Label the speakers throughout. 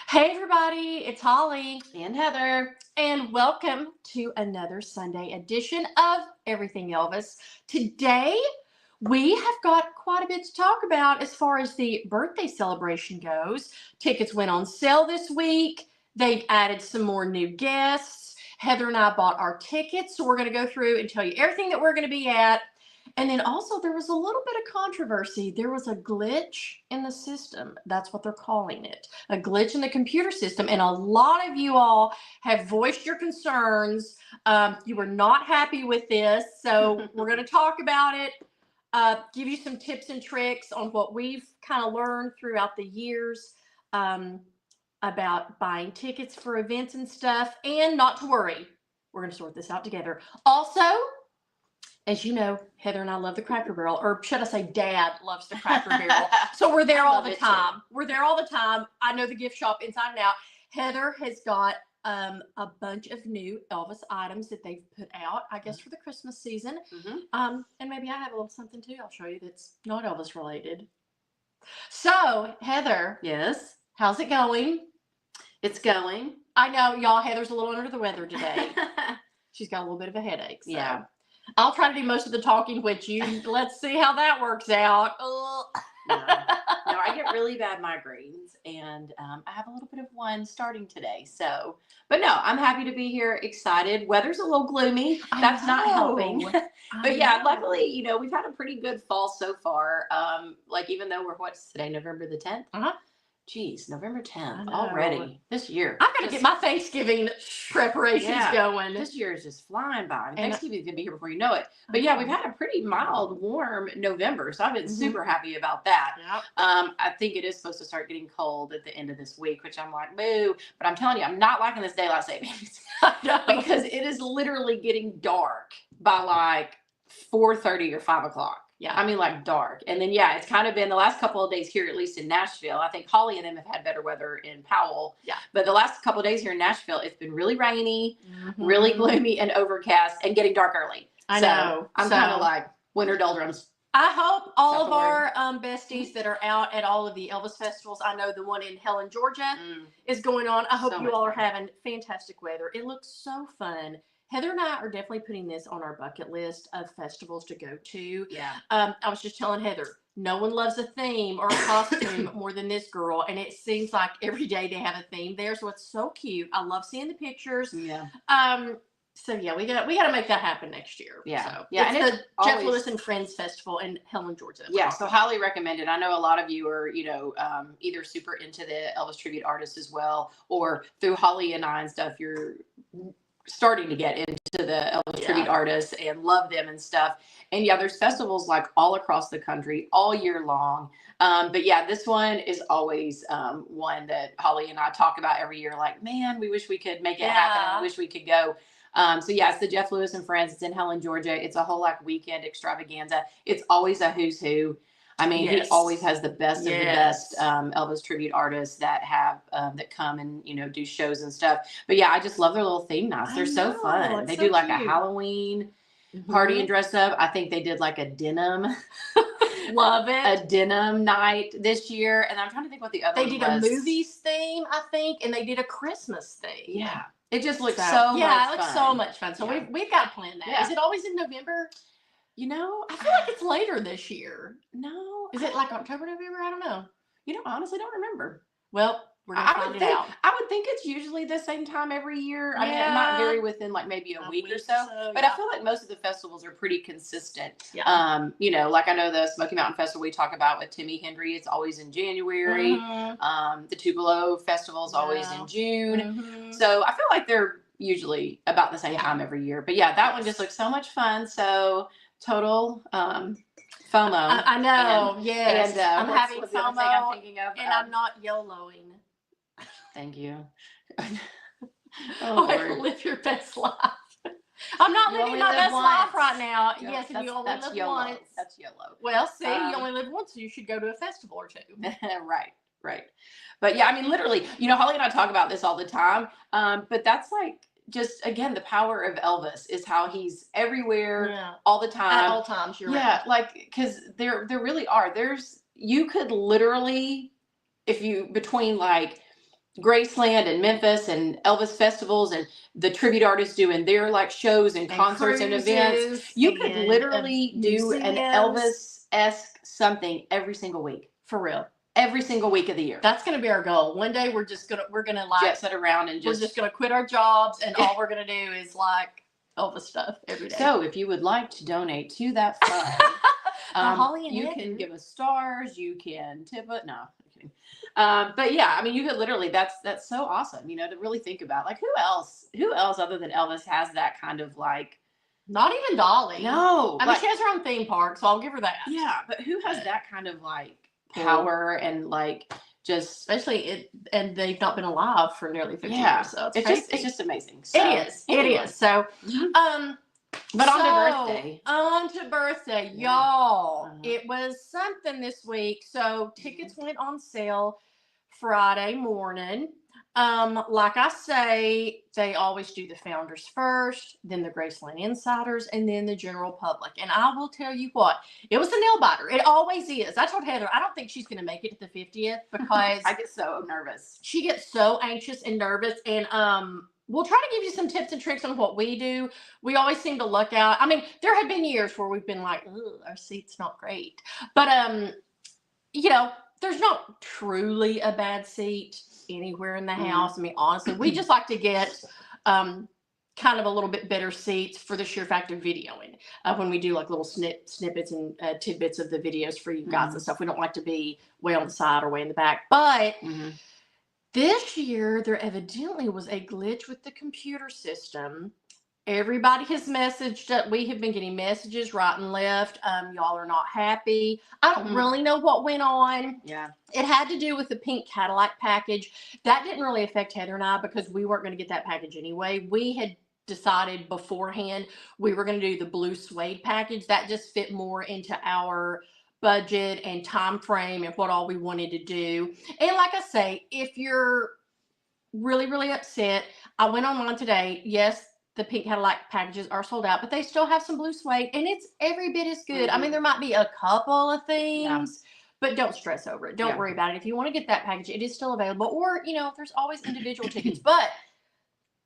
Speaker 1: Hey everybody, it's Holly
Speaker 2: And Heather.
Speaker 1: and welcome to another Sunday edition of Everything Elvis. Today we have got quite a bit to talk about as far as the birthday celebration goes. Tickets went on sale this week. They've added some more new guests. Heather and I bought our tickets, so we're going to go through and tell you everything that we're going to be at. And then also there was a little bit of controversy. There was a glitch in the system. That's what they're calling it. A glitch in the computer system. And a lot of you all have voiced your concerns. You were not happy with this. So we're going to talk about it, give you some tips and tricks on what we've kind of learned throughout the years about buying tickets for events and stuff. And not to worry, we're going to sort this out together. Also, as you know, Heather and I love the Cracker Barrel, or should I say Dad loves the Cracker Barrel. So we're there all the time. We're there all the time. I know the gift shop inside and out. Heather has got a bunch of new Elvis items that they've put out, I guess, for the Christmas season. And maybe I have a little something too I'll show you that's not Elvis related. So, Heather.
Speaker 2: Yes.
Speaker 1: How's it going?
Speaker 2: It's going.
Speaker 1: I know, y'all, Heather's a little under the weather today. She's got a little bit of a headache. So.
Speaker 2: Yeah.
Speaker 1: I'll try to do most of the talking with you. Let's see how that works out.
Speaker 2: No, I get really bad migraines, and I have a little bit of one starting today. So, but no, I'm happy to be here, excited. Weather's a little gloomy. That's not helping. But yeah, luckily, we've had a pretty good fall so far. Even though what's today, November the 10th? Geez, November 10th already this year.
Speaker 1: I've got to get my Thanksgiving preparations going.
Speaker 2: This year is just flying by. Thanksgiving's going to be here before you know it. But yeah, we've had a pretty mild, warm November. So I've been super happy about that.
Speaker 1: Yep.
Speaker 2: I think it is supposed to start getting cold at the end of this week, which I'm like, boo. But I'm telling you, I'm not liking this daylight savings. Because it is literally getting dark by like 4:30 or 5 o'clock. Yeah, I mean, like dark. And then, it's kind of been the last couple of days here, at least in Nashville. I think Holly and them have had better weather in Powell.
Speaker 1: Yeah.
Speaker 2: But the last couple of days here in Nashville, it's been really rainy, really gloomy and overcast and getting dark early.
Speaker 1: I know.
Speaker 2: I'm kind of like winter doldrums.
Speaker 1: I hope all of our besties that are out at all of the Elvis festivals, I know the one in Helen, Georgia is going on. I hope you all are having fantastic weather. It looks so fun. Heather and I are definitely putting this on our bucket list of festivals to go to.
Speaker 2: Yeah.
Speaker 1: I was just telling Heather, no one loves a theme or a costume more than this girl. And it seems like every day they have a theme there. So it's so cute. I love seeing the pictures.
Speaker 2: Yeah.
Speaker 1: So yeah, we got to make that happen next year.
Speaker 2: Yeah.
Speaker 1: So
Speaker 2: yeah.
Speaker 1: It's the Jeff Lewis and Friends Festival in Helen, Georgia.
Speaker 2: Yeah. So highly recommended. I know a lot of you are, either super into the Elvis tribute artists as well, or through Holly and I and stuff, you're starting to get into the Elvis tribute artists and love them and stuff. And there's festivals like all across the country all year long. But yeah, this one is always one that Holly and I talk about every year. Like, man, we wish we could make it happen. And we wish we could go. It's the Jeff Lewis and Friends. It's in Helen, Georgia. It's a whole weekend extravaganza. It's always a who's who. I mean, he always has the best of the best Elvis tribute artists that have that come and do shows and stuff. But yeah, I just love their little theme nights. They're so fun. They do like a Halloween party and dress up. I think they did like a denim.
Speaker 1: Love it.
Speaker 2: A denim night this year, and I'm trying to think what the other.
Speaker 1: They did a movies theme, I think, and they did a Christmas theme.
Speaker 2: Yeah, it just looks so much fun.
Speaker 1: Yeah, it looks so much fun. So we've got to plan that.
Speaker 2: Yeah.
Speaker 1: Is it always in November? I feel like it's later this year.
Speaker 2: No.
Speaker 1: Is it like October, November? I don't know.
Speaker 2: Honestly don't remember.
Speaker 1: Well, we're going to find it out.
Speaker 2: I would think it's usually the same time every year. I mean, it might vary within like maybe a week or so. But I feel like most of the festivals are pretty consistent.
Speaker 1: Yeah.
Speaker 2: Like I know the Smoky Mountain Festival we talk about with Timmy Hendry, it's always in January. The Tupelo Festival is always in June. So I feel like they're usually about the same time every year. But yeah, that one just looks so much fun. So total FOMO.
Speaker 1: I know. Yes.
Speaker 2: And
Speaker 1: I'm having
Speaker 2: what's the
Speaker 1: FOMO,
Speaker 2: other thing I'm thinking of?
Speaker 1: and I'm not YOLOing.
Speaker 2: Thank you.
Speaker 1: Live your best life. I'm not living my best life right now. No, yes, and you only live once.
Speaker 2: That's YOLO.
Speaker 1: Well, see, you only live once, so you should go to a festival or two.
Speaker 2: Right. But yeah, I mean, literally, Holly and I talk about this all the time. But that's like, just again, the power of Elvis is how he's everywhere all the time.
Speaker 1: At all times, you're right.
Speaker 2: Like, because there really are. You could literally, if you, between like Graceland and Memphis and Elvis festivals and the tribute artists doing their like shows and concerts and events. You could literally do an Elvis-esque something every single week.
Speaker 1: For real.
Speaker 2: Every single week of the year.
Speaker 1: That's gonna be our goal. One day we're gonna like
Speaker 2: jet set around and
Speaker 1: we're just gonna quit our jobs and all we're gonna do is like Elvis stuff every day.
Speaker 2: So if you would like to donate to that fund, you can give us stars, you can tip it. No, I'm kidding. But yeah, I mean, you could literally, that's so awesome, you know, to really think about, like, who else other than Elvis has that kind of like,
Speaker 1: not even Dolly.
Speaker 2: No.
Speaker 1: I mean, she has her own theme park, so I'll give her that.
Speaker 2: Yeah, but who has that kind of like power and like just,
Speaker 1: especially and they've not been alive for nearly 50 years, so
Speaker 2: it's just amazing. So,
Speaker 1: it is. So,
Speaker 2: but
Speaker 1: on to birthday, y'all. It was something this week. So tickets went on sale Friday morning. Like I say, they always do the founders first, then the Graceland insiders, and then the general public. And I will tell you what, it was a nail biter. It always is. I told Heather, I don't think she's going to make it to the 50th because
Speaker 2: I get so nervous.
Speaker 1: She gets so anxious and nervous. And we'll try to give you some tips and tricks on what we do. We always seem to luck out. I mean, there have been years where we've been like, our seat's not great. But, you know, there's not truly a bad seat anywhere in the house. I mean, honestly, we just like to get kind of a little bit better seats for the sheer fact of videoing. When we do like little snippets and tidbits of the videos for you guys and stuff, we don't like to be way on the side or way in the back. But this year, there evidently was a glitch with the computer system. Everybody has messaged that we have been getting messages right and left. Y'all are not happy. I don't really know what went on.
Speaker 2: Yeah.
Speaker 1: It had to do with the pink Cadillac package. That didn't really affect Heather and I because we weren't going to get that package anyway. We had decided beforehand we were going to do the blue suede package. That just fit more into our budget and time frame and what all we wanted to do. And like I say, if you're really, really upset, I went online today. Yes, the pink Cadillac packages are sold out, but they still have some blue suede and it's every bit as good. I mean, there might be a couple of things, but don't stress over it. Don't worry about it. If you want to get that package, it is still available. Or, you know, there's always individual tickets, but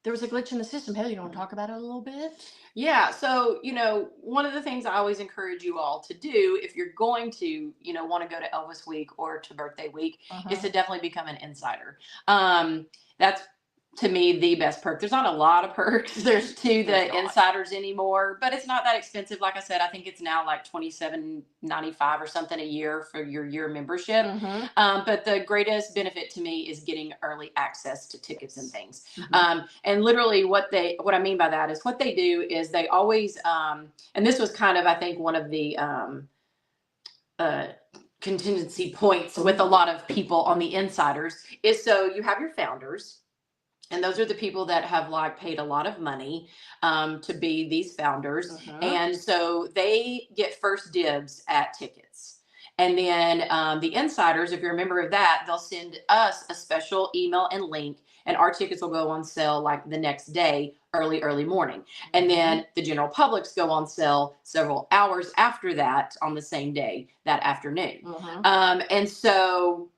Speaker 1: there was a glitch in the system. Heather, you want to talk about it a little bit?
Speaker 2: Yeah. So, you know, one of the things I always encourage you all to do if you're going to, you know, want to go to Elvis week or to birthday week is to definitely become an insider. That's, to me, the best perk. There's not a lot of perks. There's the insiders anymore, but it's not that expensive. Like I said, I think it's now like $27.95 or something a year for your year membership. But the greatest benefit to me is getting early access to tickets and things. And literally what I mean by that is what they do is they always, and this was kind of, I think, one of the contingency points with a lot of people on the insiders is, so you have your founders. And those are the people that have like paid a lot of money to be these founders. And so they get first dibs at tickets. And then the insiders, if you're a member of that, they'll send us a special email and link, and our tickets will go on sale like the next day, early morning. And then the general publics go on sale several hours after that on the same day, that afternoon. And so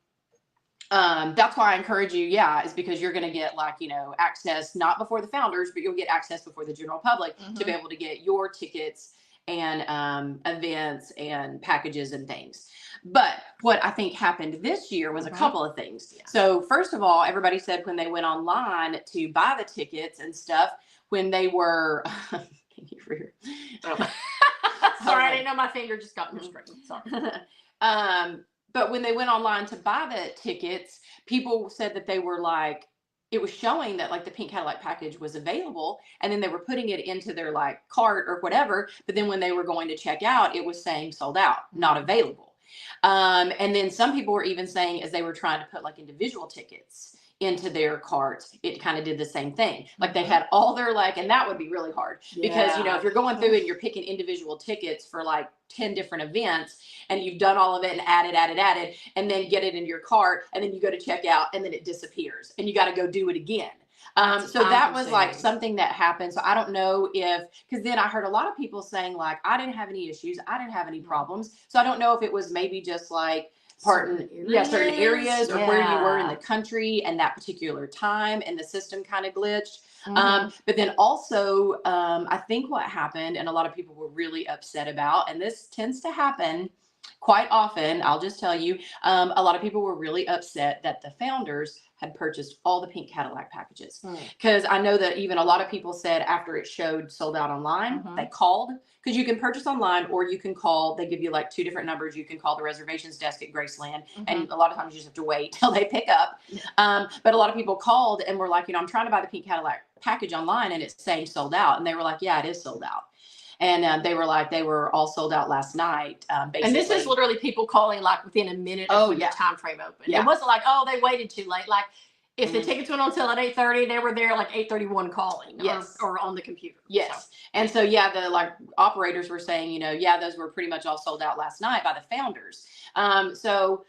Speaker 2: that's why I encourage you, is because you're going to get like, you know, access, not before the founders, but you'll get access before the general public to be able to get your tickets and events and packages and things. But what I think happened this year was a couple of things. So first of all, everybody said when they went online to buy the tickets and stuff, when they were, can you hear?
Speaker 1: Sorry, I didn't know my finger just got in the screen. Sorry.
Speaker 2: But when they went online to buy the tickets, people said that they were like, it was showing that like the pink Cadillac package was available, and then they were putting it into their like cart or whatever. But then when they were going to check out, it was saying sold out, not available. And then some people were even saying, as they were trying to put like individual tickets into their carts, it kind of did the same thing. Like they had all their like, and that would be really hard because, you know, if you're going through and you're picking individual tickets for like 10 different events and you've done all of it and added, and then get it in your cart, and then you go to check out and then it disappears and you got to go do it again. So that was like something that happened. So I don't know because then I heard a lot of people saying like, I didn't have any issues. I didn't have any problems. So I don't know if it was maybe just like certain areas or where you were in the
Speaker 1: Yeah.
Speaker 2: country and that particular time, and the system kind of glitched.
Speaker 1: Mhm.
Speaker 2: But then also, I think what happened, and a lot of people were really upset about, and this tends to happen quite often, I'll just tell you, a lot of people were really upset that the founders had purchased all the pink Cadillac packages. Because I know that even a lot of people said after it showed sold out online, they called, because you can purchase online or you can call. They give you like 2 different numbers. You can call the reservations desk at Graceland, and a lot of times you just have to wait till they pick up. But a lot of people called and were like, I'm trying to buy the pink Cadillac package online and it's saying sold out. And they were like, yeah, it is sold out. And they were like, they were all sold out last night. Basically.
Speaker 1: And this is literally people calling like within a minute of when the time frame opened. It wasn't like, oh, they waited too late. Like if the tickets went on sale at 8:30, they were there like 8:31 calling or on the computer.
Speaker 2: Yes. And so, yeah, the like operators were saying, yeah, those were pretty much all sold out last night by the founders. So,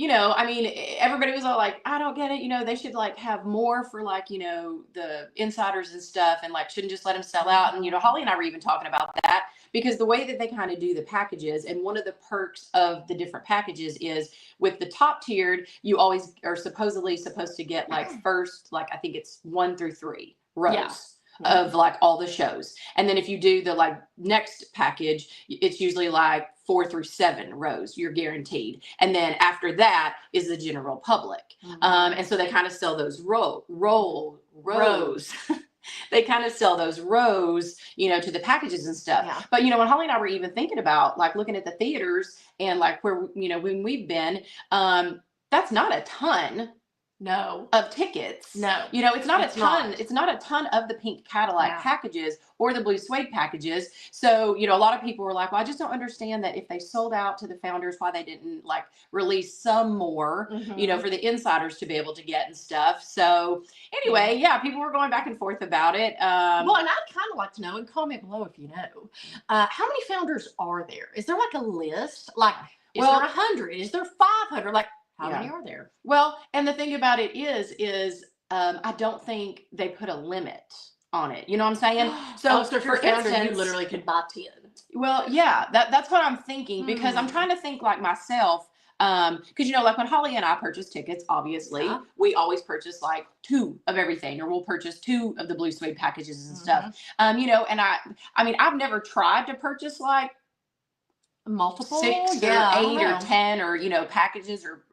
Speaker 2: I mean, everybody was all like, I don't get it. They should like have more for like, the insiders and stuff, and like shouldn't just let them sell out. And, Holly and I were even talking about that, because the way that they kind of do the packages, and one of the perks of the different packages is with the top tiered, you always are supposedly supposed to get like first, like I think it's 1 through 3 rows. Of like all the shows. And then if you do the like next package, it's usually like 4 through 7 rows, you're guaranteed. And then after that is the general public. And so they kind of sell those rows. They kind of sell those rows, to the packages and stuff. But, when Holly and I were even thinking about like looking at the theaters and like where, when we've been, that's not a ton. Of tickets. It's not a ton. It's not a ton of the pink Cadillac packages or the blue suede packages. So, a lot of people were like, well, I just don't understand that if they sold out to the founders, why they didn't like release some more, for the insiders to be able to get and stuff. So anyway, people were going back and forth about it.
Speaker 1: Well, and I'd kind of like to know, and comment below if you know, how many founders are there? Is there like a list? Like, is there 100? Is there 500? Like, how many are there?
Speaker 2: Well, and the thing about it is I don't think they put a limit on it. You know what I'm saying?
Speaker 1: So for instance, you literally could buy 10.
Speaker 2: Well, yeah, that's what I'm thinking, because I'm trying to think like myself. Because like when Holly and I purchase tickets, obviously we always purchase like 2 of everything, or we'll purchase 2 of the blue suede packages and stuff. And I mean, I've never tried to purchase like
Speaker 1: multiple
Speaker 2: 6 or 8 or 10 or packages or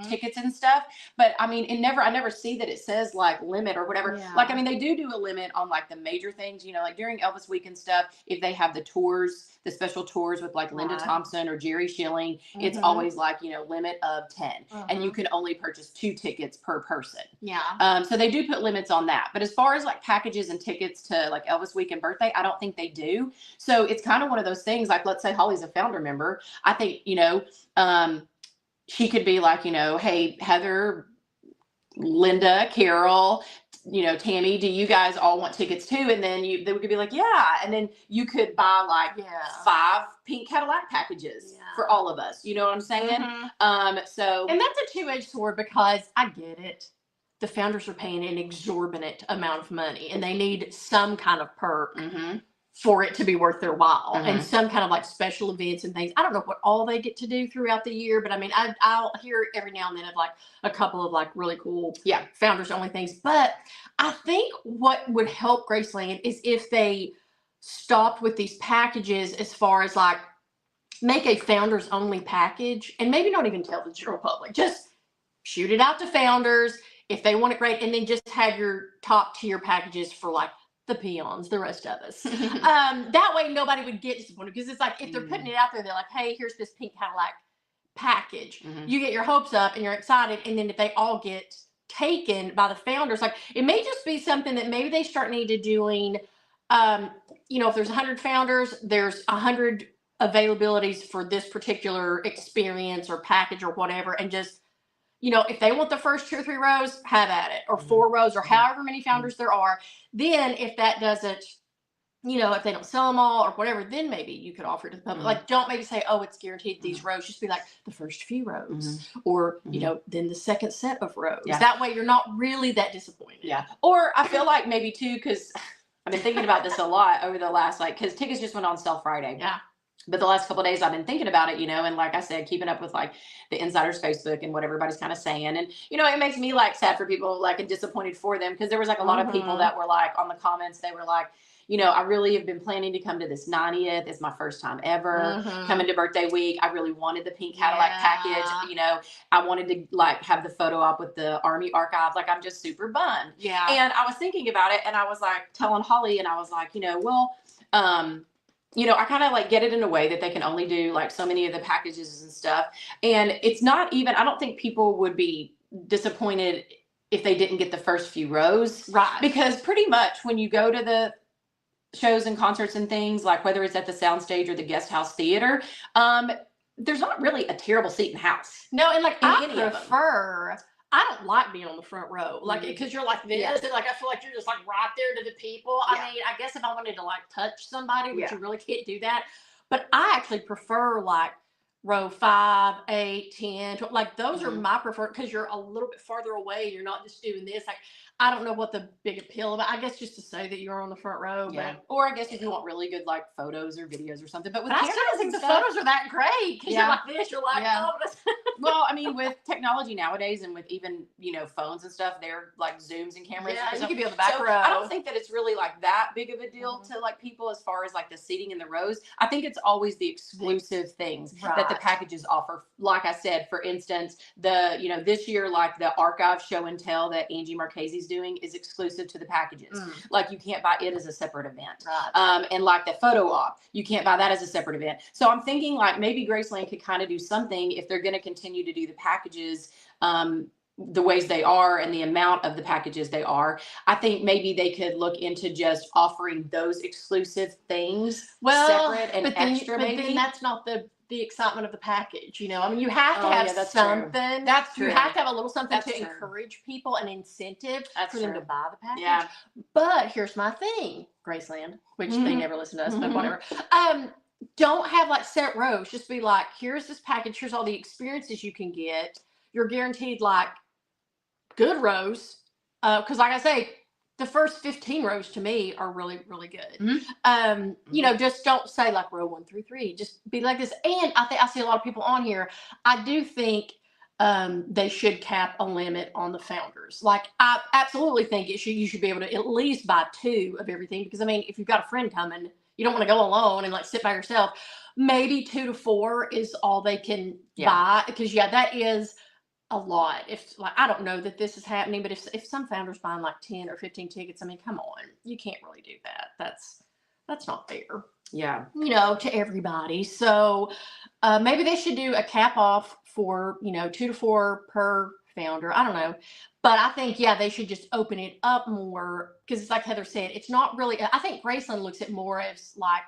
Speaker 2: tickets and stuff, but I mean I never see that it says like limit or whatever. Like I mean they do a limit on like the major things, like during Elvis week and stuff, if they have the tours, the special tours with like Linda Thompson or Jerry Schilling, it's always like limit of 10, and you can only purchase 2 tickets per person. So they do put limits on that, but as far as like packages and tickets to like Elvis week and birthday, I don't think they do. So it's kind of one of those things, like let's say Holly's a founder member, I think she could be like, hey, Heather, Linda, Carol, Tammy, do you guys all want tickets too? And then they could be like, yeah, and then you could buy like 5 pink Cadillac packages for all of us. You know what I'm saying? So,
Speaker 1: and that's a 2-edged sword, because I get it. The founders are paying an exorbitant amount of money, and they need some kind of perk for it to be worth their while, and some kind of like special events and things. I don't know what all they get to do throughout the year, but I mean, I'll hear every now and then of like a couple of like really cool founders only things. But I think what would help Graceland is if they stopped with these packages, as far as like make a founders only package, and maybe not even tell the general public, just shoot it out to founders if they want it, great, and then just have your top tier packages for like the peons, the rest of us. That way nobody would get disappointed, because it's like if they're putting it out there, they're like, hey, here's this pink Cadillac package. You get your hopes up and you're excited, and then if they all get taken by the founders, like it may just be something that maybe they start needing to doing. If there's 100 founders, there's 100 availabilities for this particular experience or package or whatever, and just if they want the first 2 or 3 rows, have at it, or 4 rows, or however many founders there are. Then if that doesn't, if they don't sell them all or whatever, then maybe you could offer it to the public. Like, don't maybe say, oh, it's guaranteed these rows. Just be like the first few rows, or, then the second set of rows. That way you're not really that disappointed.
Speaker 2: Or I feel like maybe too, because I've been thinking about this a lot over the last, because tickets just went on sale Friday. But the last couple of days I've been thinking about it, and like I said, keeping up with like the insiders Facebook and what everybody's kind of saying. And, it makes me like sad for people, like, and disappointed for them. Cause there was like a lot of people that were like on the comments, they were like, I really have been planning to come to this 90th. It's my first time ever coming to birthday week. I really wanted the pink Cadillac package. I wanted to like have the photo op with the Army archives. Like, I'm just super bummed.
Speaker 1: Yeah.
Speaker 2: And I was thinking about it, and I was like telling Holly, and I was like, I kind of like get it in a way that they can only do like so many of the packages and stuff. And it's not even, I don't think people would be disappointed if they didn't get the first few rows.
Speaker 1: Right.
Speaker 2: Because pretty much when you go to the shows and concerts and things, like whether it's at the soundstage or the guest house theater, there's not really a terrible seat in the house.
Speaker 1: No, and like I don't like being on the front row, like, because you're like this, and like I feel like you're just like right there to the people. I mean, I guess if I wanted to like touch somebody, which you really can't do that, but I actually prefer like row 5, 8, 10, 12, like those are my preferred, because you're a little bit farther away. You're not just doing this. Like, I don't know what the big appeal of it. I guess just to say that you're on the front row.
Speaker 2: Yeah.
Speaker 1: But,
Speaker 2: or I guess if you want really good like photos or videos or something. But with
Speaker 1: I still don't think the photos are that great, because you're like this. You're like, oh.
Speaker 2: Well, I mean, with technology nowadays, and with even phones and stuff, they're like zooms and cameras.
Speaker 1: Yeah, you could be on the back row.
Speaker 2: I don't think that it's really like that big of a deal to like people as far as like the seating in the rows. I think it's always the exclusive things that the packages offer. Like I said, for instance, the this year, like the archive show and tell that Angie Marchese's doing is exclusive to the packages. Like, you can't buy it as a separate event. And like the photo op, you can't buy that as a separate event. So I'm thinking like maybe Graceland could kind of do something if they're going to continue to do the packages the ways they are and the amount of the packages they are. I think maybe they could look into just offering those exclusive things separate and extra.
Speaker 1: But then that's not the excitement of the package. I mean, you have to have something.
Speaker 2: True. That's true.
Speaker 1: You have to have a little something to encourage people, an incentive for them to buy the package.
Speaker 2: Yeah.
Speaker 1: But here's my thing, Graceland, which they never listen to us, but whatever. Don't have like set rows. Just be like, here's this package. Here's all the experiences you can get. You're guaranteed like good rows. Because like I say, the first 15 rows to me are really, really good. Just don't say like row 1 through 3. Just be like this. And I see a lot of people on here. I do think they should cap a limit on the founders. Like, I absolutely think you should be able to at least buy 2 of everything. Because I mean, if you've got a friend coming, you don't want to go alone and like sit by yourself. Maybe 2 to 4 is all they can buy. Because that is a lot. If like, I don't know that this is happening, but if some founders buying like 10 or 15 tickets, I mean, come on, you can't really do that. That's not fair.
Speaker 2: Yeah.
Speaker 1: To everybody. So maybe they should do a cap off for 2 to 4 per founder. I don't know. But I think, they should just open it up more, because it's like Heather said, it's not really, I think Graceland looks at more as like,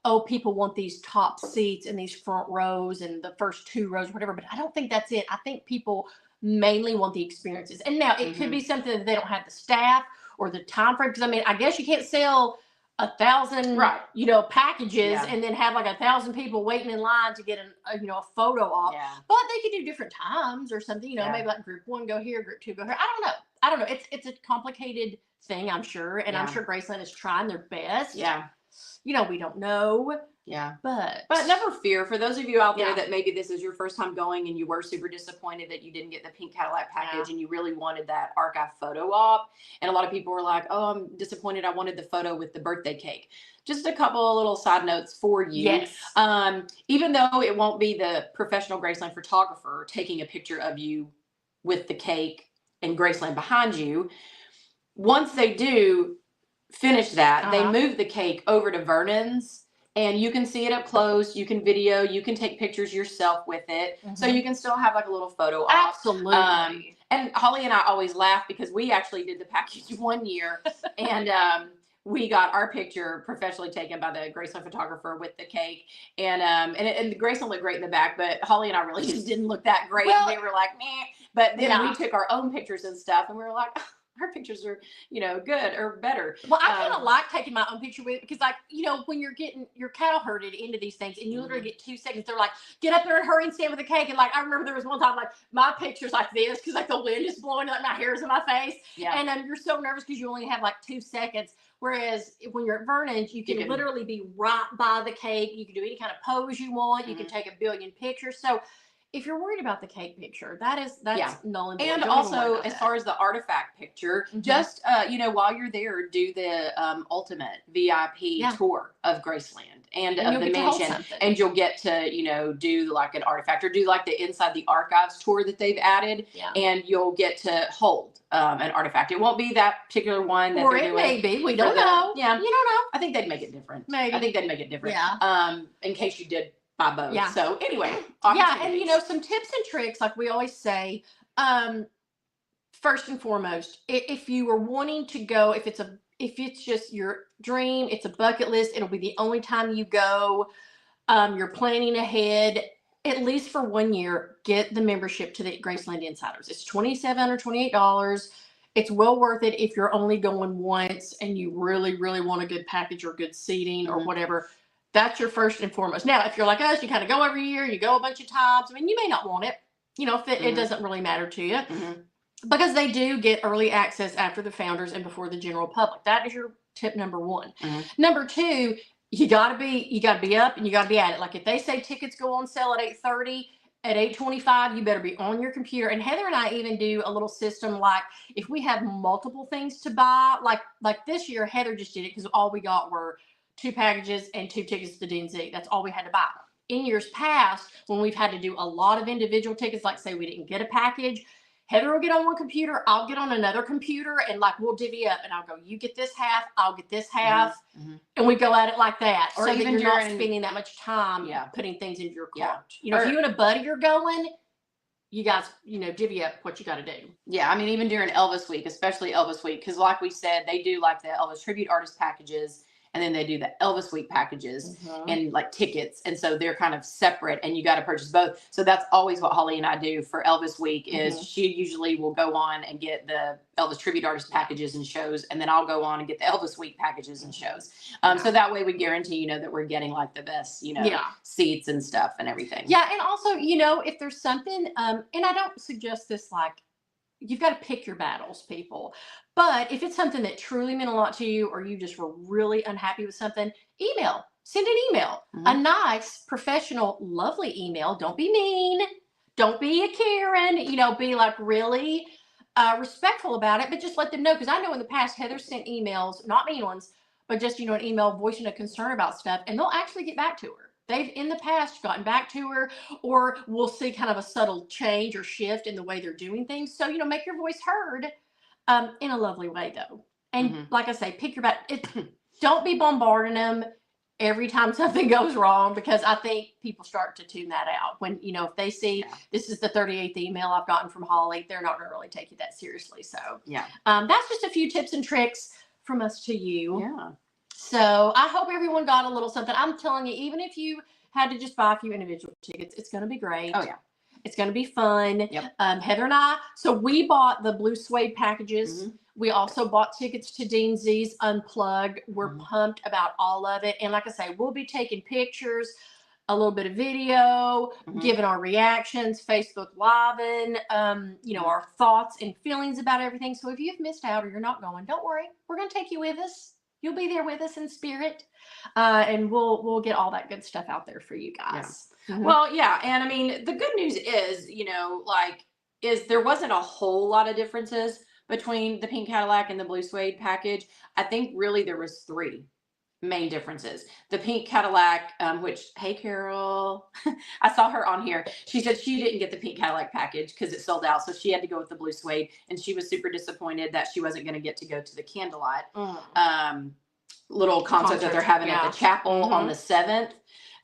Speaker 1: oh, people want these top seats and these front rows and the first 2 rows, whatever. But I don't think that's it. I think people mainly want the experiences. And now it could be something that they don't have the staff or the time frame. Because I mean, I guess you can't sell 1,000, packages and then have like 1,000 people waiting in line to get a photo op. But they could do different times or something. Maybe like group 1 go here, group 2 go here. I don't know. It's a complicated thing, I'm sure, and I'm sure Graceland is trying their best. We don't know. But
Speaker 2: never fear. For those of you out there that maybe this is your first time going and you were super disappointed that you didn't get the pink Cadillac package and you really wanted that archive photo op, and a lot of people were like, oh, I'm disappointed, I wanted the photo with the birthday cake. Just a couple of little side notes for you. Even though it won't be the professional Graceland photographer taking a picture of you with the cake and Graceland behind you, once they do finish that, they move the cake over to Vernon's, and you can see it up close. You can video, you can take pictures yourself with it. So you can still have like a little photo op.
Speaker 1: Absolutely.
Speaker 2: And Holly and I always laugh because we actually did the package one year, and we got our picture professionally taken by the Graceland photographer with the cake. And Graceland looked great in the back, but Holly and I really just didn't look that great. And we were like, meh. But then we took our own pictures and stuff, and we were like, her pictures are, good or better.
Speaker 1: Well, I kind of like taking my own picture with it because, like, when you're getting your cattle herded into these things and you literally get 2 seconds, they're like, get up there and hurry and stand with the cake. And, like, I remember there was one time, like, my picture's like this because, like, the wind is blowing, like, my hair's in my face.
Speaker 2: Yeah.
Speaker 1: And you're so nervous because you only have, like, 2 seconds. Whereas when you're at Vernon's, you can literally be right by the cake. You can do any kind of pose you want. You can take a billion pictures. So, if you're worried about the cake picture, that's null and void.
Speaker 2: And also, as far as the artifact picture, just while you're there, do the ultimate VIP tour of Graceland and of the mansion, and you'll get to do like an artifact or do like the inside the archives tour that they've added, and you'll get to hold an artifact. It won't be that particular one that they're doing.
Speaker 1: Or it may be. We don't know.
Speaker 2: Yeah,
Speaker 1: you don't know.
Speaker 2: I think they'd make it different.
Speaker 1: Maybe.
Speaker 2: I think they'd make it different.
Speaker 1: Yeah.
Speaker 2: In case you did buy both.
Speaker 1: Yeah.
Speaker 2: So anyway.
Speaker 1: Yeah, and some tips and tricks, like we always say, first and foremost, if you are wanting to go, if it's just your dream, it's a bucket list, it'll be the only time you go, you're planning ahead, at least for 1 year, get the membership to the Graceland Insiders. It's $27 or $28. It's well worth it if you're only going once and you really, really want a good package or good seating or whatever. That's your first and foremost. Now, if you're like us, you kind of go every year, you go a bunch of times. I mean, you may not want it, if it doesn't really matter to you, because they do get early access after the founders and before the general public. That is your tip number 1. Number 2, you gotta be up and you gotta be at it. Like if they say tickets go on sale at 8:30, at 8:25, you better be on your computer. And Heather and I even do a little system, like if we have multiple things to buy, like this year, Heather just did it because all we got were 2 packages and 2 tickets to D&Z. That's all we had to buy. In years past, when we've had to do a lot of individual tickets, like say we didn't get a package, Heather will get on one computer, I'll get on another computer, and like we'll divvy up, and I'll go, you get this half, I'll get this half, and we go at it like that. Or so even that you're not spending that much time putting things into your cart. If you and a buddy are going, you guys, divvy up what you got to do.
Speaker 2: Yeah, I mean, even during Elvis week, especially Elvis week, because like we said, they do like the Elvis tribute artist packages. And then they do the Elvis week packages and like tickets. And so they're kind of separate and you got to purchase both. So that's always what Holly and I do for Elvis week is she usually will go on and get the Elvis tribute artist packages and shows. And then I'll go on and get the Elvis week packages and shows. So that way we guarantee, that we're getting like the best, seats and stuff and everything.
Speaker 1: Yeah. And also, if there's something, and I don't suggest this, like, you've got to pick your battles, people. But if it's something that truly meant a lot to you or you just were really unhappy with something, send an email. A nice, professional, lovely email. Don't be mean. Don't be a Karen. Be like really respectful about it, but just let them know. Because I know in the past, Heather sent emails, not mean ones, but just, an email voicing a concern about stuff, and they'll actually get back to her. They've in the past gotten back to her, or we'll see kind of a subtle change or shift in the way they're doing things. So, make your voice heard in a lovely way, though. And like I say, pick your back. Don't be bombarding them every time something goes wrong, because I think people start to tune that out. When, if they see this is the 38th email I've gotten from Holly, they're not going to really take you that seriously. So, that's just a few tips and tricks from us to you.
Speaker 2: Yeah.
Speaker 1: So I hope everyone got a little something. I'm telling you, even if you had to just buy a few individual tickets, it's going to be great.
Speaker 2: Oh, yeah.
Speaker 1: It's going to be fun.
Speaker 2: Yep.
Speaker 1: Heather and I, so we bought the blue suede packages. We also bought tickets to D&Z's Unplugged. We're pumped about all of it. And like I say, we'll be taking pictures, a little bit of video, giving our reactions, Facebook Living, our thoughts and feelings about everything. So if you've missed out or you're not going, don't worry. We're going to take you with us. You'll be there with us in spirit, and we'll get all that good stuff out there for you guys.
Speaker 2: Yeah. Well, yeah, and I mean, the good news is, there wasn't a whole lot of differences between the pink Cadillac and the blue suede package. I think really there was 3 main differences. The pink Cadillac, which, hey, Carol, I saw her on here. She said she didn't get the pink Cadillac package because it sold out. So she had to go with the blue suede, and she was super disappointed that she wasn't going to get to go to the candlelight little concert that they're having at the chapel on the 7th.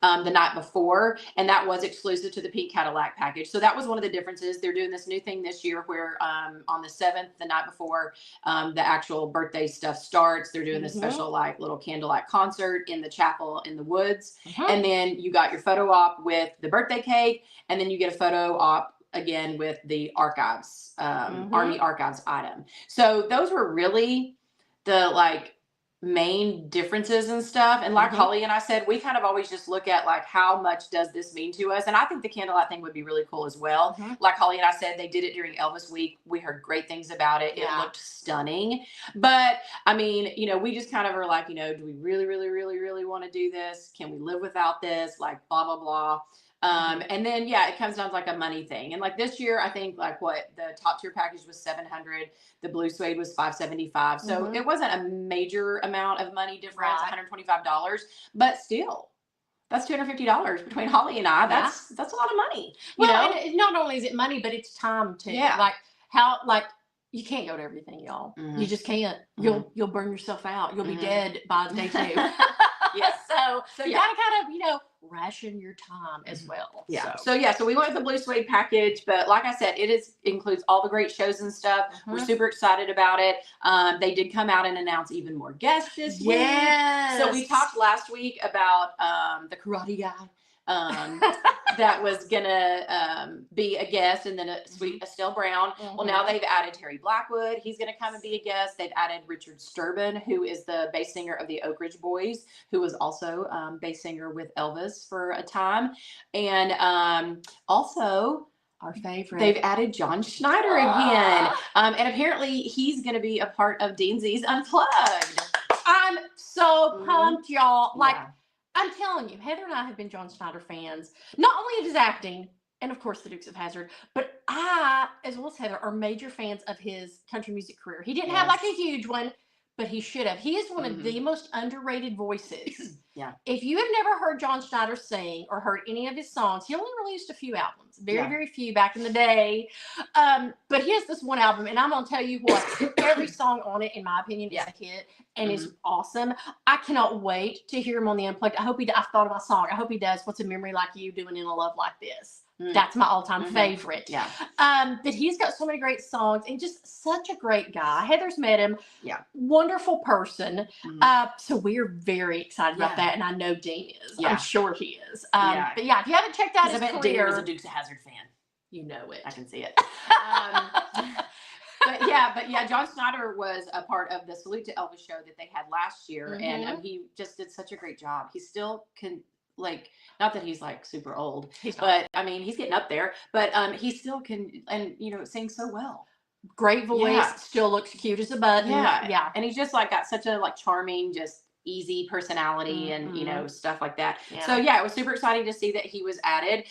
Speaker 2: The night before, and that was exclusive to the pink Cadillac package. So that was one of the differences. They're doing this new thing this year where on the 7th, the night before the actual birthday stuff starts, they're doing this special like little candlelight concert in the chapel in the woods. And then you got your photo op with the birthday cake, and then you get a photo op again with the archives, Army archives item. So those were really the like main differences and stuff. And like Holly and I said, we kind of always just look at like how much does this mean to us. And I think the candlelight thing would be really cool as well. Like Holly and I said, they did it during Elvis week. We heard great things about it. It looked stunning. But I mean, you know, we just kind of are like, you know, do we really, really, really, really want to do this? Can we live without this? Like blah, blah, blah. And then, yeah, it comes down to like a money thing. And like this year, I think like what the top tier package was 700, the blue suede was 575. So it wasn't a major amount of money difference, $125, but still that's $250 between Holly and I. That's a lot of money. You know?
Speaker 1: And not only is it money, but it's time too. Like you can't go to everything, y'all. You just can't. You'll burn yourself out. You'll be dead by day 2. So you gotta kind of, you know, ration your time as well.
Speaker 2: So we went with the blue suede package, but like I said, includes all the great shows and stuff. We're super excited about it. They did come out and announce even more guests this week. So we talked last week about the karate guy that was gonna be a guest, and then a sweet Estelle Brown. Well, now they've added Terry Blackwood. He's gonna come and be a guest. They've added Richard Sturban, who is the bass singer of the Oak Ridge Boys, who was also bass singer with Elvis for a time, and also
Speaker 1: our favorite.
Speaker 2: They've added John Schneider again, and apparently he's gonna be a part of Dean Z's Unplugged.
Speaker 1: I'm so pumped, y'all. Like. I'm telling you, Heather and I have been John Schneider fans, not only of his acting, and of course the Dukes of Hazzard, but I, as well as Heather, are major fans of his country music career. He didn't have like a huge one, but he should have. He is one of the most underrated voices. If you have never heard John Schneider sing or heard any of his songs, he only released a few albums, very few back in the day. But he has this one album, and I'm going to tell you what, every song on it, in my opinion, is a hit and is awesome. I cannot wait to hear him on the Unplugged. I've thought of my song. I hope he does What's a Memory Like You Doing in a Love Like This. That's my all-time favorite. But he's got so many great songs and just such a great guy. Heather's met him. Wonderful person. So we're very excited about that, and I know Dean is. I'm sure he is. But if you haven't checked out his career,
Speaker 2: Dean was a Dukes of Hazzard fan.
Speaker 1: You know it.
Speaker 2: I can see it. But John Schneider was a part of the Salute to Elvis show that they had last year, and he just did such a great job. He still can, like, not that he's like super old, but I mean, he's getting up there, but he still can, and you know, sing so well.
Speaker 1: Great voice, still looks cute as a button.
Speaker 2: And he's just like got such a like charming, just easy personality and you know, stuff like that. So it was super exciting to see that he was added.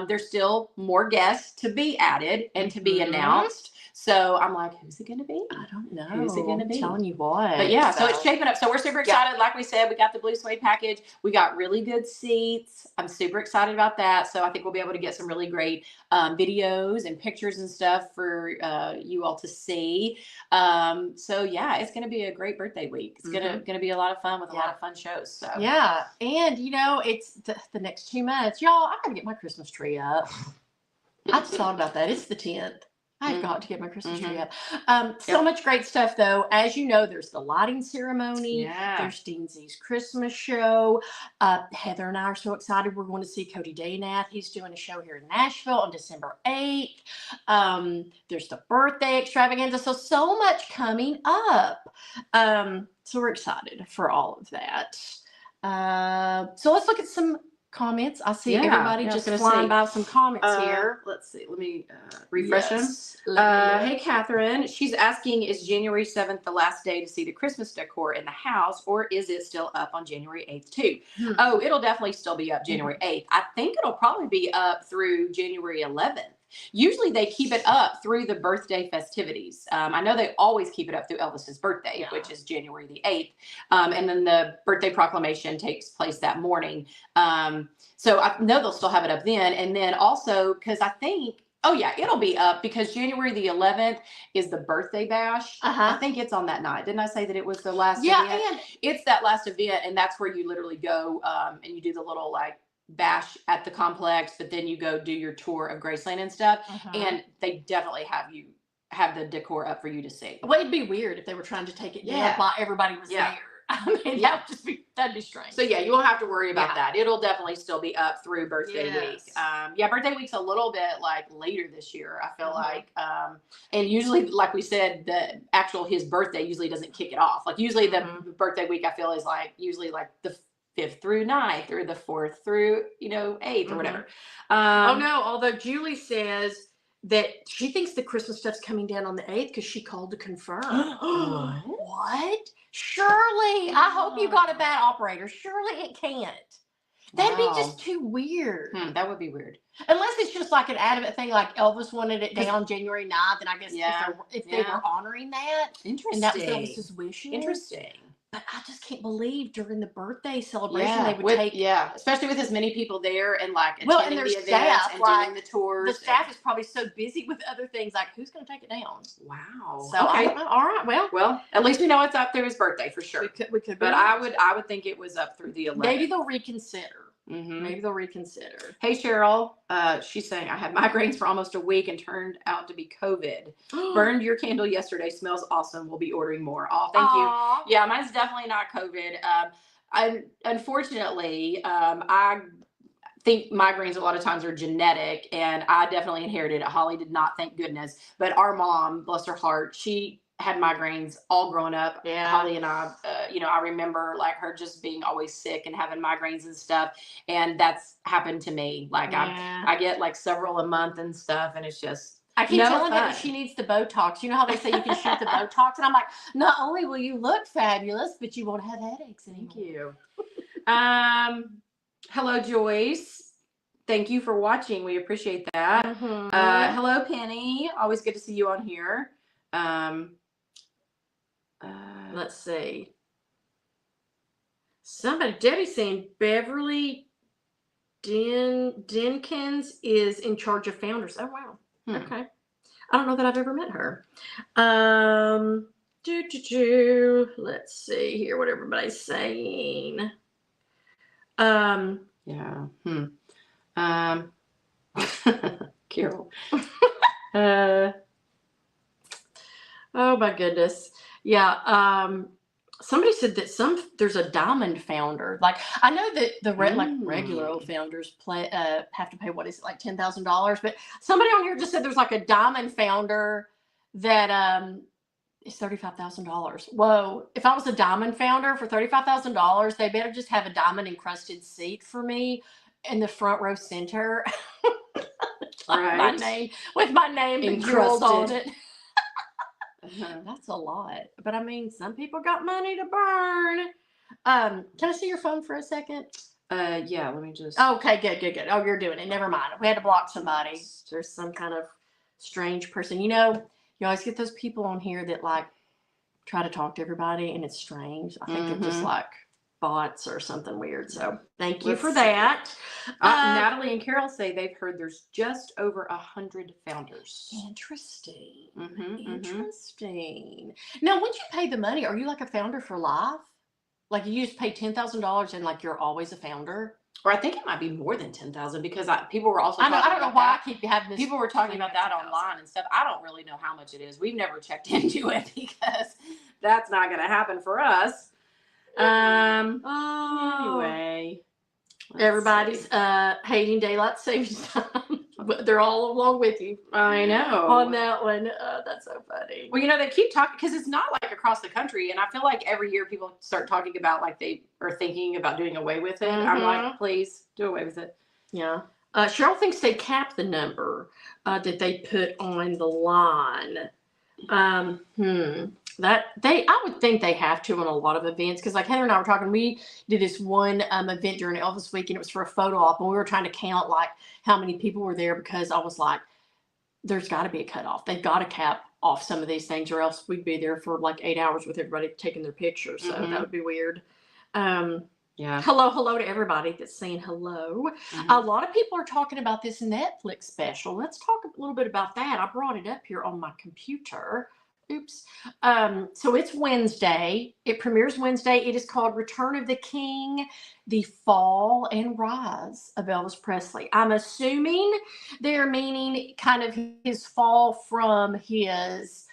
Speaker 2: There's still more guests to be added and to be announced. So I'm like, who's it going to be?
Speaker 1: I don't know.
Speaker 2: Who's it going to be?
Speaker 1: I'm telling you what.
Speaker 2: But so it's shaping up. So we're super excited. Like we said, we got the blue suede package. We got really good seats. I'm super excited about that. So I think we'll be able to get some really great videos and pictures and stuff for you all to see. So it's going to be a great birthday week. It's going to be a lot of fun with a lot of fun shows. So
Speaker 1: and you know, it's the next 2 months, y'all. I gotta get my Christmas tree up. I just thought about that. It's the 10th. I've got to get my Christmas tree up. So much great stuff, though. As you know, there's the lighting ceremony. There's Dean Z's Christmas show. Heather and I are so excited. We're going to see Cody Daynath. He's doing a show here in Nashville on December 8th. There's the birthday extravaganza. So much coming up. So we're excited for all of that. So let's look at some comments. I see everybody just flying by some comments here.
Speaker 2: Let's see. Let me refresh them. Hey, Catherine. She's asking, is January 7th the last day to see the Christmas decor in the house, or is it still up on January 8th too? Oh, it'll definitely still be up January 8th. I think it'll probably be up through January 11th. Usually they keep it up through the birthday festivities. I know they always keep it up through Elvis's birthday, which is January the 8th. And then the birthday proclamation takes place that morning. So I know they'll still have it up then. And then also, because I think, it'll be up because January the 11th is the birthday bash. I think it's on that night. Didn't I say that it was the last event?
Speaker 1: And
Speaker 2: it's that last event, and that's where you literally go and you do the little like bash at the complex, but then you go do your tour of Graceland and stuff, and they definitely have the decor up for you to see.
Speaker 1: Well, it'd be weird if they were trying to take it down while everybody was there. I mean,
Speaker 2: Yeah.
Speaker 1: that'd be strange.
Speaker 2: So yeah, you won't have to worry about
Speaker 1: Yeah.
Speaker 2: that. It'll definitely still be up through birthday week.
Speaker 1: Yes.
Speaker 2: Yeah, birthday week's a little bit like later this year, I feel
Speaker 1: Uh-huh.
Speaker 2: like. And usually, like we said, the actual his birthday usually doesn't kick it off. Like usually the birthday week, I feel, is like usually like the 5th through 9th or the 4th through 8th or whatever.
Speaker 1: Oh no, although Julie says that she thinks the Christmas stuff's coming down on the 8th because she called to confirm.
Speaker 2: What?
Speaker 1: What? Surely. I hope you got a bad operator. Surely it can't. That'd be just too weird.
Speaker 2: That would be weird.
Speaker 1: Unless it's just like an adamant thing, like Elvis wanted it down January 9th, and I guess if they were honoring that,
Speaker 2: Interesting.
Speaker 1: and that was Elvis's wishes.
Speaker 2: Interesting.
Speaker 1: But I just can't believe during the birthday celebration they would take.
Speaker 2: Yeah, especially with as many people there and like
Speaker 1: Well,
Speaker 2: attending
Speaker 1: and
Speaker 2: the
Speaker 1: their
Speaker 2: events
Speaker 1: staff,
Speaker 2: and
Speaker 1: like,
Speaker 2: doing the tours.
Speaker 1: The staff is probably so busy with other things. Like, who's going to take it down?
Speaker 2: Wow.
Speaker 1: So I don't know. All right.
Speaker 2: Well, at least we know it's up through his birthday for sure.
Speaker 1: We could.
Speaker 2: But I would think it was up through the 11th.
Speaker 1: Maybe they'll reconsider.
Speaker 2: Mm-hmm.
Speaker 1: Maybe they'll reconsider.
Speaker 2: Hey Cheryl, she's saying I had migraines for almost a week and turned out to be COVID. Burned your candle yesterday. Smells awesome. We'll be ordering more. Oh, thank you. Yeah, mine's definitely not COVID. Unfortunately, I think migraines a lot of times are genetic, and I definitely inherited it. Holly did not, thank goodness. But our mom, bless her heart, she had migraines all growing up.
Speaker 1: Yeah.
Speaker 2: Holly and I, I remember like her just being always sick and having migraines and stuff. And that's happened to me. Like I get like several a month and stuff, and it's just.
Speaker 1: I keep telling her that she needs the Botox. You know how they say you can shoot the Botox? And I'm like, not only will you look fabulous, but you won't have headaches anymore.
Speaker 2: Thank you. Hello, Joyce. Thank you for watching. We appreciate that. Hello, Penny. Always good to see you on here.
Speaker 1: Let's see. Debbie's saying Beverly Dinkins is in charge of founders. Oh, wow. Okay. I don't know that I've ever met her. Let's see here what everybody's saying.
Speaker 2: Yeah. Carol.
Speaker 1: Oh my goodness. Yeah. Somebody said that there's a diamond founder. Like I know that the regular old founders have to pay, what is it, like $10,000? But somebody on here just said there's like a diamond founder that is $35,000. Whoa! If I was a diamond founder for $35,000, they better just have a diamond encrusted seat for me in the front row center. My name with my name encrusted on it. That's a lot. But I mean, some people got money to burn. Can I see your phone for a second?
Speaker 2: Yeah, let me just.
Speaker 1: Okay, good. Oh, you're doing it. Never mind. We had to block somebody. There's some kind of strange person. You always get those people on here that like try to talk to everybody, and it's strange. I think they're just like bots or something weird. So thank you for that.
Speaker 2: Natalie and Carol say they've heard there's just over 100 founders.
Speaker 1: Interesting. Now, once you pay the money, are you like a founder for life? Like you just pay $10,000 and like you're always a founder?
Speaker 2: Or I think it might be more than 10,000 because people were also.
Speaker 1: I don't know why I keep having this.
Speaker 2: People were talking about that online and stuff. I don't really know how much it is. We've never checked into it because that's not going to happen for us. Anyway,
Speaker 1: everybody's hating daylight savings time. They're all along with you.
Speaker 2: I know
Speaker 1: on that one. That's so funny.
Speaker 2: Well, they keep talking because it's not like across the country, and I feel like every year people start talking about like they are thinking about doing away with it. I'm like, please do away with it.
Speaker 1: Yeah. Cheryl thinks they capped the number that they put on the line. I would think they have to on a lot of events because like Heather and I were talking, we did this one event during Elvis week and it was for a photo op and we were trying to count like how many people were there because I was like, there's got to be a cutoff. They've got to cap off some of these things or else we'd be there for like 8 hours with everybody taking their pictures. So that would be weird.
Speaker 2: Yeah.
Speaker 1: Hello to everybody that's saying hello. A lot of people are talking about this Netflix special. Let's talk a little bit about that. I brought it up here on my computer. Oops. So it's Wednesday. It premieres Wednesday. It is called Return of the King, The Fall and Rise of Elvis Presley. I'm assuming they're meaning kind of his fall from his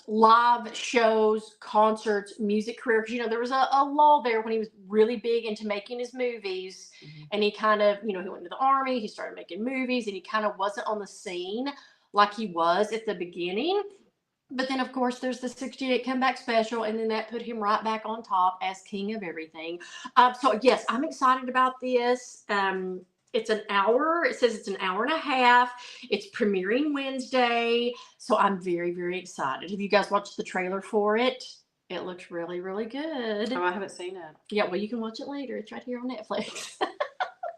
Speaker 1: live shows, concerts, music career. Because, there was a lull there when he was really big into making his movies.
Speaker 2: Mhm.
Speaker 1: And he kind of, he went into the army, he started making movies, and he kind of wasn't on the scene like he was at the beginning. But then, of course, there's the 68 comeback special, and then that put him right back on top as king of everything. So, yes, I'm excited about this. It's an hour. It says it's an hour and a half. It's premiering Wednesday. So I'm very, very excited. Have you guys watched the trailer for it? It looks really, really good.
Speaker 2: Oh, I haven't seen it.
Speaker 1: Yeah, well, you can watch it later. It's right here on Netflix.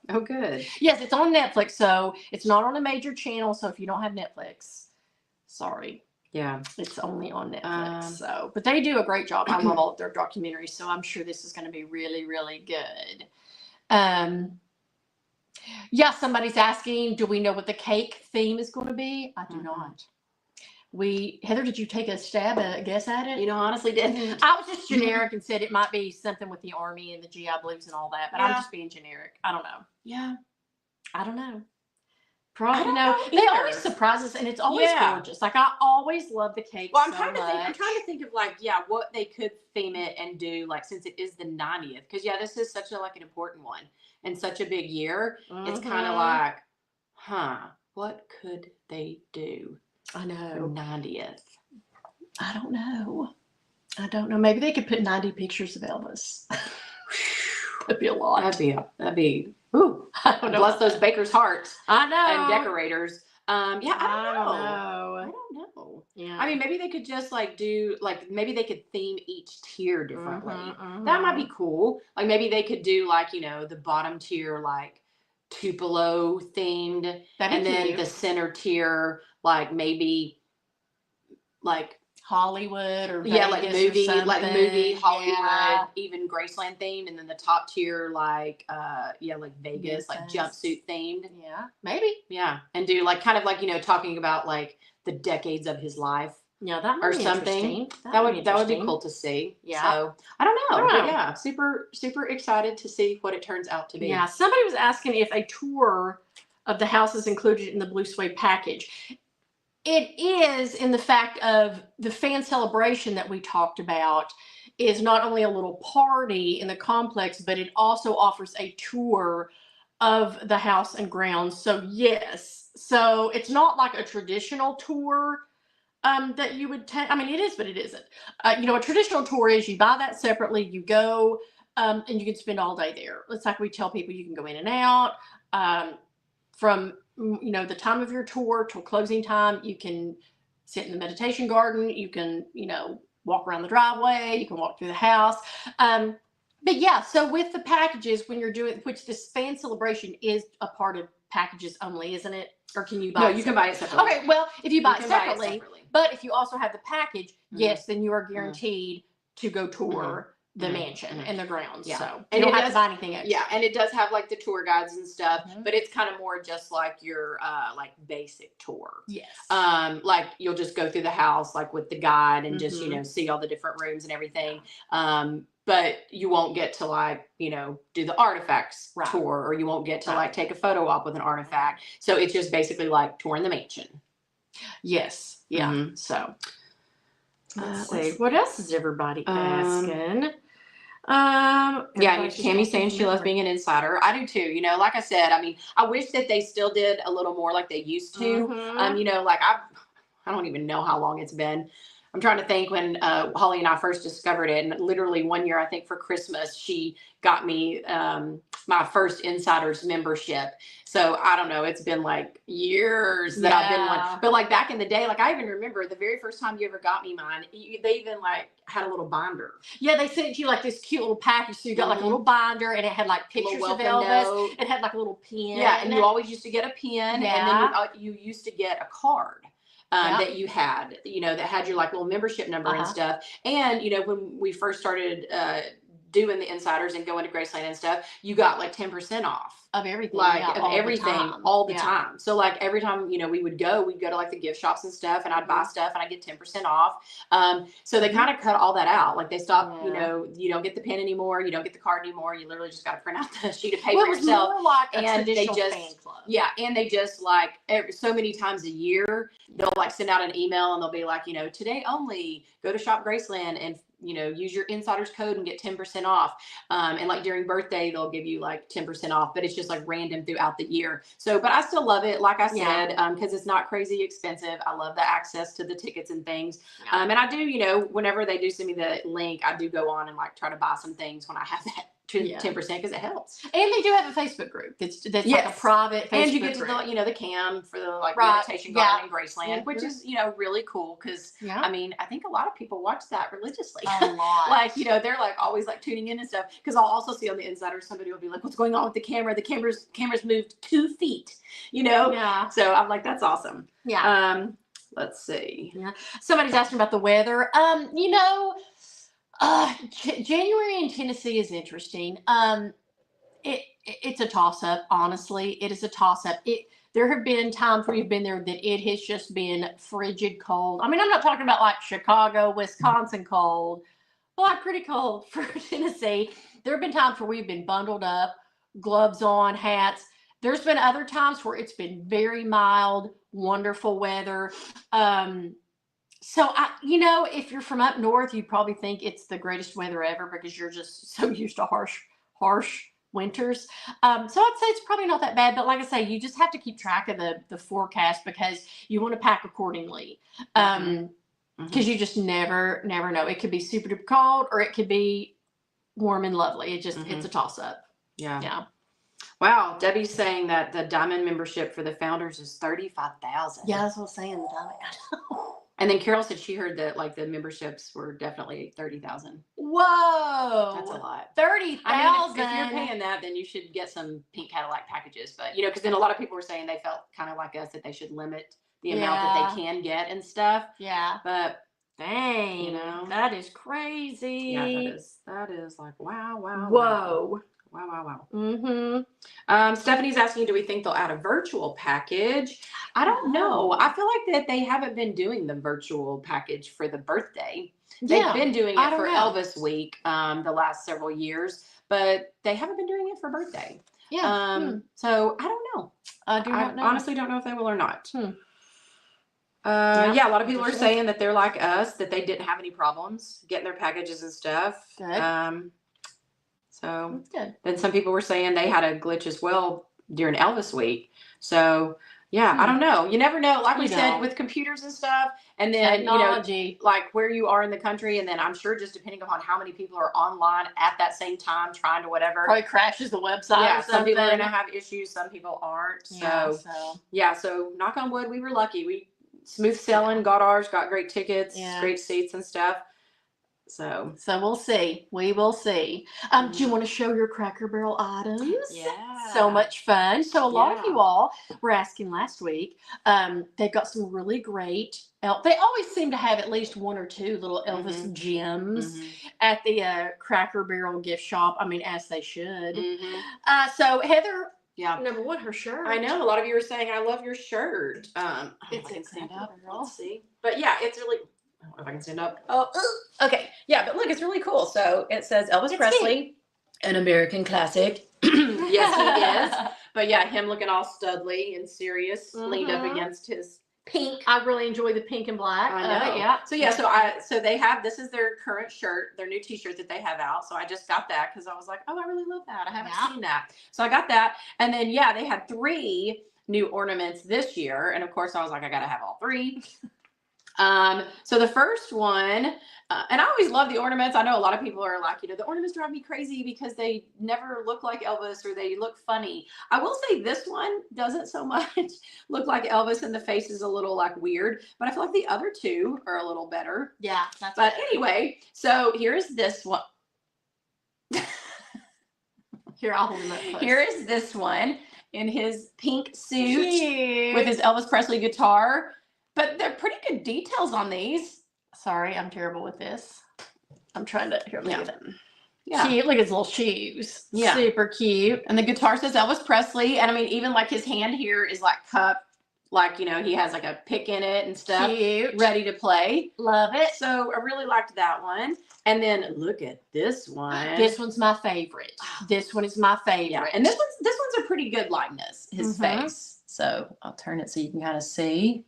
Speaker 2: Oh, good.
Speaker 1: Yes, it's on Netflix. So it's not on a major channel. So if you don't have Netflix, sorry.
Speaker 2: Yeah.
Speaker 1: It's only on Netflix. But they do a great job. I love all of their documentaries. So I'm sure this is going to be really, really good. Yeah, somebody's asking, do we know what the cake theme is going to be? I do not. Heather, did you take a guess at it?
Speaker 2: Honestly didn't.
Speaker 1: I was just generic and said it might be something with the Army and the GI Blues and all that, but I'm just being generic. I don't know.
Speaker 2: Yeah.
Speaker 1: I don't know. Probably,
Speaker 2: I don't know
Speaker 1: they always surprise us, and it's always gorgeous. Like, I always love the cake.
Speaker 2: Well, I'm trying to think of what they could theme it and do, since it is the 90th, because this is such an important one and such a big year. It's kind of like, what could they do?
Speaker 1: I know.
Speaker 2: For 90th.
Speaker 1: I don't know. Maybe they could put 90 pictures of Elvis. That'd be a lot.
Speaker 2: That'd be. Ooh, I don't know. Bless those bakers' hearts.
Speaker 1: I know.
Speaker 2: And decorators. I don't know.
Speaker 1: I don't know. Yeah.
Speaker 2: I mean, maybe they could just do maybe they could theme each tier differently. That might be cool. Maybe they could do the bottom tier Tupelo themed, and then the center tier maybe
Speaker 1: Hollywood or Vegas
Speaker 2: movie
Speaker 1: or
Speaker 2: Hollywood, even Graceland themed, and then the top tier Vegas jumpsuit themed.
Speaker 1: Yeah, maybe.
Speaker 2: Yeah, and do talking about the decades of his life.
Speaker 1: Yeah, that
Speaker 2: or something. That would be cool to see.
Speaker 1: Yeah.
Speaker 2: So I don't know. But yeah, super super excited to see what it turns out to be.
Speaker 1: Yeah. Somebody was asking if a tour of the house is included in the Blue Suede package. It is, in the fact of the fan celebration that we talked about is not only a little party in the complex, but it also offers a tour of the house and grounds. So yes, so it's not like a traditional tour that you would take. I mean, it is, but it isn't. A traditional tour is you buy that separately, you go, and you can spend all day there. It's like we tell people you can go in and out from the time of your tour till closing time. You can sit in the meditation garden. You can, walk around the driveway. You can walk through the house. But yeah, so with the packages, when you're doing, which this fan celebration is a part of packages only, isn't it? Or can you buy it?
Speaker 2: No, you can buy it separately.
Speaker 1: Okay, well, if you buy it separately, but if you also have the package, yes, then you are guaranteed to go tour the mansion and the grounds. Yeah. So you don't have to buy anything extra.
Speaker 2: Yeah, and it does have the tour guides and stuff, but it's kind of more just your basic tour.
Speaker 1: Yes.
Speaker 2: You'll just go through the house with the guide and just see all the different rooms and everything. But you won't get to do the artifacts tour, or you won't get to take a photo op with an artifact. So it's just basically touring the mansion.
Speaker 1: Yes. Yeah. So let's see. What else is everybody asking?
Speaker 2: Tammy's saying she loves being an insider. I do too. Like I said, I mean, I wish that they still did a little more like they used to. I don't even know how long it's been. I'm trying to think when Holly and I first discovered it, and literally one year, I think for Christmas, she got me my first Insiders membership. So I don't know, it's been years that I've been one. But back in the day, I even remember the very first time you ever got me mine, they even had a little binder.
Speaker 1: Yeah, they sent you this cute little package. So you got a little binder, and it had pictures of Elvis. Note. It had a little pin.
Speaker 2: Yeah, and you always used to get a pin, and then you used to get a card. That you had, that had your little membership number and stuff. And, when we first started doing the insiders and going to Graceland and stuff, you got like 10% off.
Speaker 1: Of everything,
Speaker 2: Like
Speaker 1: yeah,
Speaker 2: of everything all the time. So like every time, you know, we'd go to like the gift shops and stuff, and I'd buy stuff and I get 10% off. So they kind of cut all that out. Like they stopped, you know, you don't get the pen anymore, you don't get the card anymore. You literally just got to print out the sheet of paper
Speaker 1: Well, it was
Speaker 2: yourself.
Speaker 1: more like a
Speaker 2: And they
Speaker 1: traditional
Speaker 2: just,
Speaker 1: fan club.
Speaker 2: yeah, and they just like so many times a year, they'll like send out an email and they'll be like, you know, today only, go to Shop Graceland and, you know, use your insider's code and get 10% off. And like during birthday, they'll give you like 10% off, but it's just like random throughout the year. So, but I still love it. Like I said, because it's not crazy expensive. I love the access to the tickets and things. And I do, you know, whenever they do send me the link, I do go on and like try to buy some things when I have that 10% because it helps.
Speaker 1: And they do have a Facebook group that's like a private Facebook group.
Speaker 2: And you get to the, you know, the cam for the like meditation garden in Graceland, which is, you know, really cool because I mean, I think a lot of people watch that religiously.
Speaker 1: A lot.
Speaker 2: Like, you know, they're like always like tuning in and stuff, because I'll also see on the insider somebody will be like, what's going on with the camera? The camera's moved 2 feet, you know?
Speaker 1: Yeah.
Speaker 2: So I'm like, that's awesome.
Speaker 1: Yeah.
Speaker 2: Let's see.
Speaker 1: Yeah. Somebody's asking about the weather. You know, January in Tennessee is interesting. It's a toss up, honestly. It is a toss up. There have been times where you've been there that it has just been frigid cold. I mean, I'm not talking about like Chicago, Wisconsin cold, but like pretty cold for Tennessee. There have been times where we've been bundled up, gloves on, hats. There's been other times where it's been very mild, wonderful weather. So you know, if you're from up north, you probably think it's the greatest weather ever because you're just so used to harsh winters. So I'd say it's probably not that bad, but like I say, you just have to keep track of the forecast because you want to pack accordingly. Because you just never know. It could be super duper cold or it could be warm and lovely. It's a toss up. Yeah.
Speaker 2: Wow, Debbie's saying that the diamond membership for the founders is $35,000.
Speaker 1: Yeah, that's what I was saying. The diamond.
Speaker 2: And then Carol said she heard that like the memberships were definitely $30,000.
Speaker 1: Whoa,
Speaker 2: that's a lot.
Speaker 1: $30,000.
Speaker 2: I mean, if you're paying that, then you should get some pink Cadillac packages. But you know, because then a lot of people were saying they felt kind of like us that they should limit the amount that they can get and stuff.
Speaker 1: Yeah.
Speaker 2: But
Speaker 1: dang,
Speaker 2: you know,
Speaker 1: that is crazy.
Speaker 2: Yeah, that is like wow.
Speaker 1: Whoa.
Speaker 2: Wow. Stephanie's asking, do we think they'll add a virtual package? I don't know. I feel like that they haven't been doing the virtual package for the birthday. They've been doing it for Elvis week the last several years, but they haven't been doing it for birthday.
Speaker 1: Yeah.
Speaker 2: So I don't know.
Speaker 1: I
Speaker 2: honestly don't know if they will or not. Yeah, a lot of people are saying that they're like us, that they didn't have any problems getting their packages and stuff.
Speaker 1: Good.
Speaker 2: So
Speaker 1: that's good.
Speaker 2: Then some people were saying they had a glitch as well during Elvis week. So yeah, I don't know. You never know. Like we said, with computers and stuff, and then
Speaker 1: technology,
Speaker 2: you know, like where you are in the country, and then I'm sure just depending upon how many people are online at that same time trying to whatever.
Speaker 1: Probably crashes the website.
Speaker 2: Yeah,
Speaker 1: or
Speaker 2: some people are gonna have issues, some people aren't. So knock on wood, we were lucky. We smooth sailing, got ours, got great tickets, great seats and stuff. So
Speaker 1: we'll see. We will see. Do you want to show your Cracker Barrel items?
Speaker 2: Yeah.
Speaker 1: So much fun. So a lot of you all were asking last week. They've got some really great. They always seem to have at least one or two little Elvis gems at the Cracker Barrel gift shop. I mean, as they should. So Heather.
Speaker 2: Yeah.
Speaker 1: Number one, her shirt.
Speaker 2: I know a lot of you were saying, "I love your shirt."
Speaker 1: It's a stand up.
Speaker 2: Let's see. But yeah, it's really. I don't know if I can stand up. Oh, okay. Yeah, but look, it's really cool. So it says Elvis Presley, an American classic. Yes, he is. But yeah, him looking all studly and serious, leaned up against his pink.
Speaker 1: I really enjoy the pink and black.
Speaker 2: I know. So they have, this is their current shirt, their new t-shirt that they have out. So I just got that because I was like, oh, I really love that. I haven't seen that. So I got that. And then, they had 3 new ornaments this year. And of course I was like, I got to have all 3. So the first one, and I always love the ornaments. I know a lot of people are like, the ornaments drive me crazy because they never look like Elvis or they look funny. I will say this one doesn't so much look like Elvis and the face is a little like weird, but I feel like the other 2 are a little better.
Speaker 1: Yeah.
Speaker 2: But anyway, so here's this one.
Speaker 1: Here, I'll hold him up close.
Speaker 2: Here is this one in his pink suit with his Elvis Presley guitar. But they're pretty good details on these.
Speaker 1: Sorry, I'm terrible with this. I'm trying to, here, look at it.
Speaker 2: Yeah.
Speaker 1: Cute. Look at his little shoes.
Speaker 2: Yeah.
Speaker 1: Super cute.
Speaker 2: And the guitar says Elvis Presley. And I mean, even like his hand here is like cupped, like, you know, he has like a pick in it and stuff.
Speaker 1: Cute.
Speaker 2: Ready to play.
Speaker 1: Love it.
Speaker 2: So I really liked that one. And then look at this one.
Speaker 1: This one's my favorite. This one is my favorite.
Speaker 2: Yeah. And this one's a pretty good likeness, his face. So I'll turn it so you can kind of see.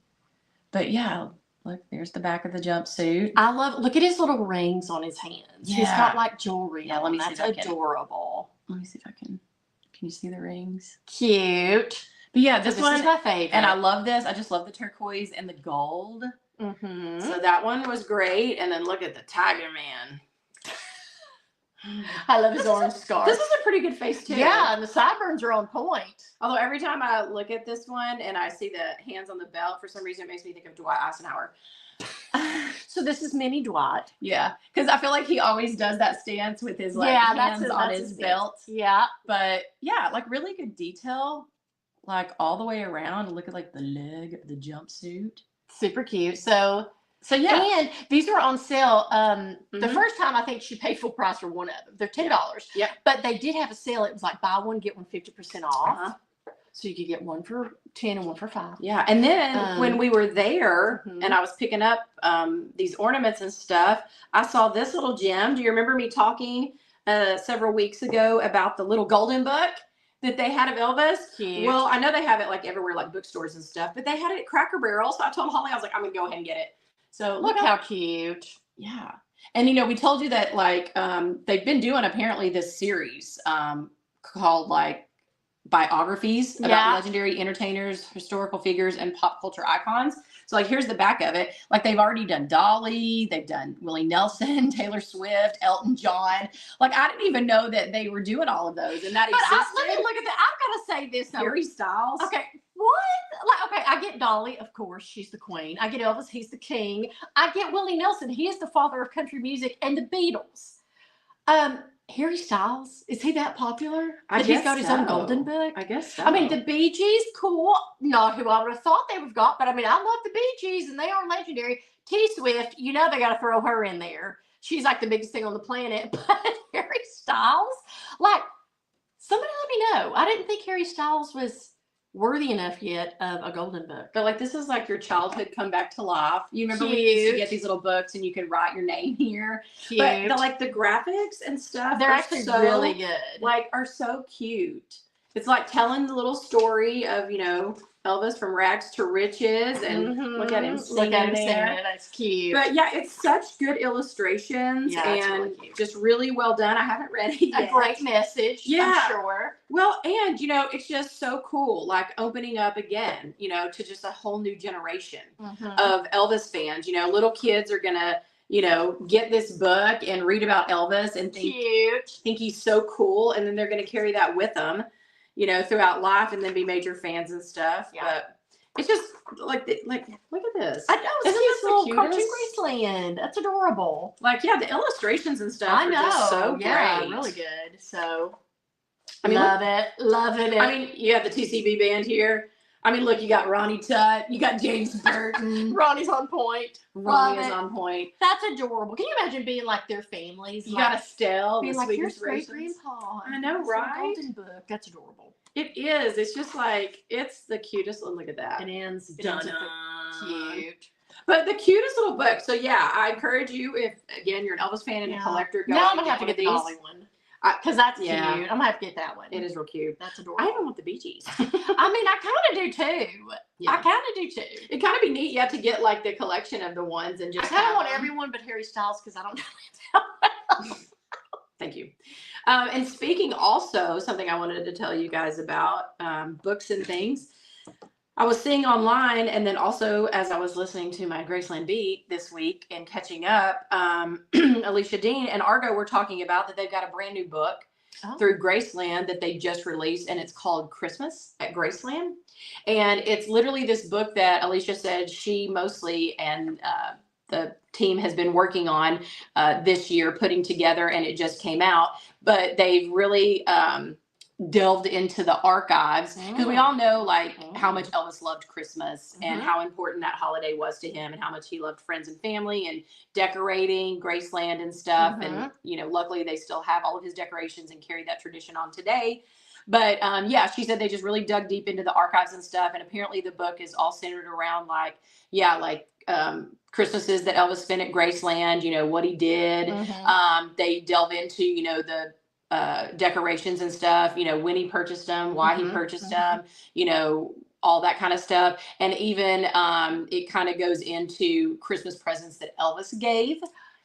Speaker 2: But yeah, look, there's the back of the jumpsuit.
Speaker 1: I love, look at his little rings on his hands.
Speaker 2: Yeah.
Speaker 1: He's got like jewelry.
Speaker 2: Yeah, let me see
Speaker 1: That's
Speaker 2: if I can.
Speaker 1: adorable.
Speaker 2: Let me see if I can you see the rings?
Speaker 1: Cute.
Speaker 2: But yeah,
Speaker 1: This
Speaker 2: this one
Speaker 1: is my favorite.
Speaker 2: and I love this. I just love the turquoise and the gold. So that one was great. And then look at the Tiger Man.
Speaker 1: I love his orange scarf.
Speaker 2: This is a pretty good face too.
Speaker 1: Yeah, and the sideburns are on point.
Speaker 2: Although every time I look at this one and I see the hands on the belt, for some reason it makes me think of Dwight Eisenhower.
Speaker 1: So this is mini Dwight.
Speaker 2: Yeah, because I feel like he always does that stance with his hands on his belt.
Speaker 1: Yeah,
Speaker 2: but yeah, like really good detail, like all the way around. Look at like the leg of the jumpsuit.
Speaker 1: super cute. So
Speaker 2: yeah,
Speaker 1: and these were on sale. The first time I think she paid full price for one of them. They're $10.
Speaker 2: Yeah.
Speaker 1: But they did have a sale. It was like buy one get one 50% off. So you could get one for 10 and one for 5.
Speaker 2: Yeah. And then when we were there and I was picking up these ornaments and stuff, I saw this little gem. Do you remember me talking several weeks ago about the little golden book that they had of Elvis?
Speaker 1: Cute.
Speaker 2: Well, I know they have it like everywhere, like bookstores and stuff, but they had it at Cracker Barrel. So I told Holly, I was like, I'm gonna go ahead and get it. So
Speaker 1: Look how cute.
Speaker 2: Yeah. And, you know, we told you that, like, they've been doing apparently this series called, like, biographies about legendary entertainers, historical figures, and pop culture icons. So, like, here's the back of it. Like, they've already done Dolly. They've done Willie Nelson, Taylor Swift, Elton John. Like, I didn't even know that they were doing all of those. And that existed.
Speaker 1: Let me look at that. I've got to say this.
Speaker 2: Harry Styles.
Speaker 1: Okay. What? Like, okay, I get Dolly, of course, she's the queen. I get Elvis, he's the king. I get Willie Nelson, he is the father of country music, and the Beatles. Harry Styles, is he that popular? He's got his own golden book?
Speaker 2: I guess so.
Speaker 1: I mean, the Bee Gees, cool. Not who I would have thought they would have got, but I mean, I love the Bee Gees, and they are legendary. T Swift, you know they got to throw her in there. She's like the biggest thing on the planet. But Harry Styles, like, somebody let me know. I didn't think Harry Styles was worthy enough yet of a golden book.
Speaker 2: But like, this is like your childhood come back to life. You remember when you used to get these little books and you could write your name here?
Speaker 1: Cute.
Speaker 2: But the graphics and stuff,
Speaker 1: They're actually
Speaker 2: so,
Speaker 1: really good.
Speaker 2: Like, are so cute. It's like telling the little story of, you know, Elvis from rags to riches, and look at him singing there.
Speaker 1: That's cute.
Speaker 2: But yeah, it's such good illustrations and
Speaker 1: really
Speaker 2: just really well done. I haven't read it yet.
Speaker 1: A great message,
Speaker 2: Yeah.
Speaker 1: I'm sure.
Speaker 2: Well, and you know, it's just so cool, like opening up again, you know, to just a whole new generation of Elvis fans. You know, little kids are gonna, you know, get this book and read about Elvis and think he's so cool, and then they're gonna carry that with them, you know, throughout life, and then be major fans and stuff.
Speaker 1: Yeah.
Speaker 2: But it's just like look at this.
Speaker 1: I know,
Speaker 2: Isn't
Speaker 1: it's
Speaker 2: this the
Speaker 1: little cartoon
Speaker 2: cutest?
Speaker 1: Graceland. That's adorable.
Speaker 2: Like, yeah, the illustrations and stuff
Speaker 1: I
Speaker 2: are
Speaker 1: know.
Speaker 2: just so
Speaker 1: yeah,
Speaker 2: great.
Speaker 1: really good. So,
Speaker 2: I mean,
Speaker 1: love it. Loving it.
Speaker 2: I mean, you have the TCB band here. I mean, look, you got Ronnie Tutt, you got James Burton.
Speaker 1: Ronnie's on point.
Speaker 2: Ronnie
Speaker 1: Love
Speaker 2: is
Speaker 1: it.
Speaker 2: on point.
Speaker 1: That's adorable. Can you imagine being like their families?
Speaker 2: You
Speaker 1: like,
Speaker 2: got Estelle,
Speaker 1: being
Speaker 2: the
Speaker 1: like,
Speaker 2: Sweet
Speaker 1: here's great
Speaker 2: Inspirations.
Speaker 1: grandpa.
Speaker 2: I know,
Speaker 1: Here's a
Speaker 2: right?
Speaker 1: golden book. That's adorable.
Speaker 2: It is. It's just like, it's the cutest. Look at that.
Speaker 1: It ends.
Speaker 2: Dun-dun.
Speaker 1: Cute.
Speaker 2: But the cutest little book. So yeah, I encourage you, if again you're an Elvis fan and a collector, go
Speaker 1: now I'm
Speaker 2: and
Speaker 1: gonna have to get the
Speaker 2: these.
Speaker 1: Dolly one because that's cute. I'm gonna have to get that one.
Speaker 2: It is real cute.
Speaker 1: That's
Speaker 2: I
Speaker 1: adorable.
Speaker 2: even want the Bee Gees.
Speaker 1: I mean, I kind of do too.
Speaker 2: Yeah.
Speaker 1: I kind of do too.
Speaker 2: It'd kind of be neat, yeah, to get like the collection of the ones and just.
Speaker 1: I kind of
Speaker 2: have
Speaker 1: want
Speaker 2: them.
Speaker 1: everyone but Harry Styles because I don't know.
Speaker 2: Thank you. And speaking also, something I wanted to tell you guys about books and things. I was seeing online, and then also as I was listening to my Graceland Beat this week and catching up, Alicia Dean and Argo were talking about that they've got a brand new book through Graceland that they just released, and it's called Christmas at Graceland. And it's literally this book that Alicia said she mostly and the team has been working on this year, putting together, and it just came out. But they've really delved into the archives, because we all know like how much Elvis loved Christmas and how important that holiday was to him and how much he loved friends and family and decorating Graceland and stuff. And, you know, luckily they still have all of his decorations and carry that tradition on today. But yeah, she said they just really dug deep into the archives and stuff. And apparently the book is all centered around like, yeah, like Christmases that Elvis spent at Graceland, you know, what he did. They delve into, you know, the decorations and stuff, you know, when he purchased them, why he purchased them, you know, all that kind of stuff. And even it kind of goes into Christmas presents that Elvis gave.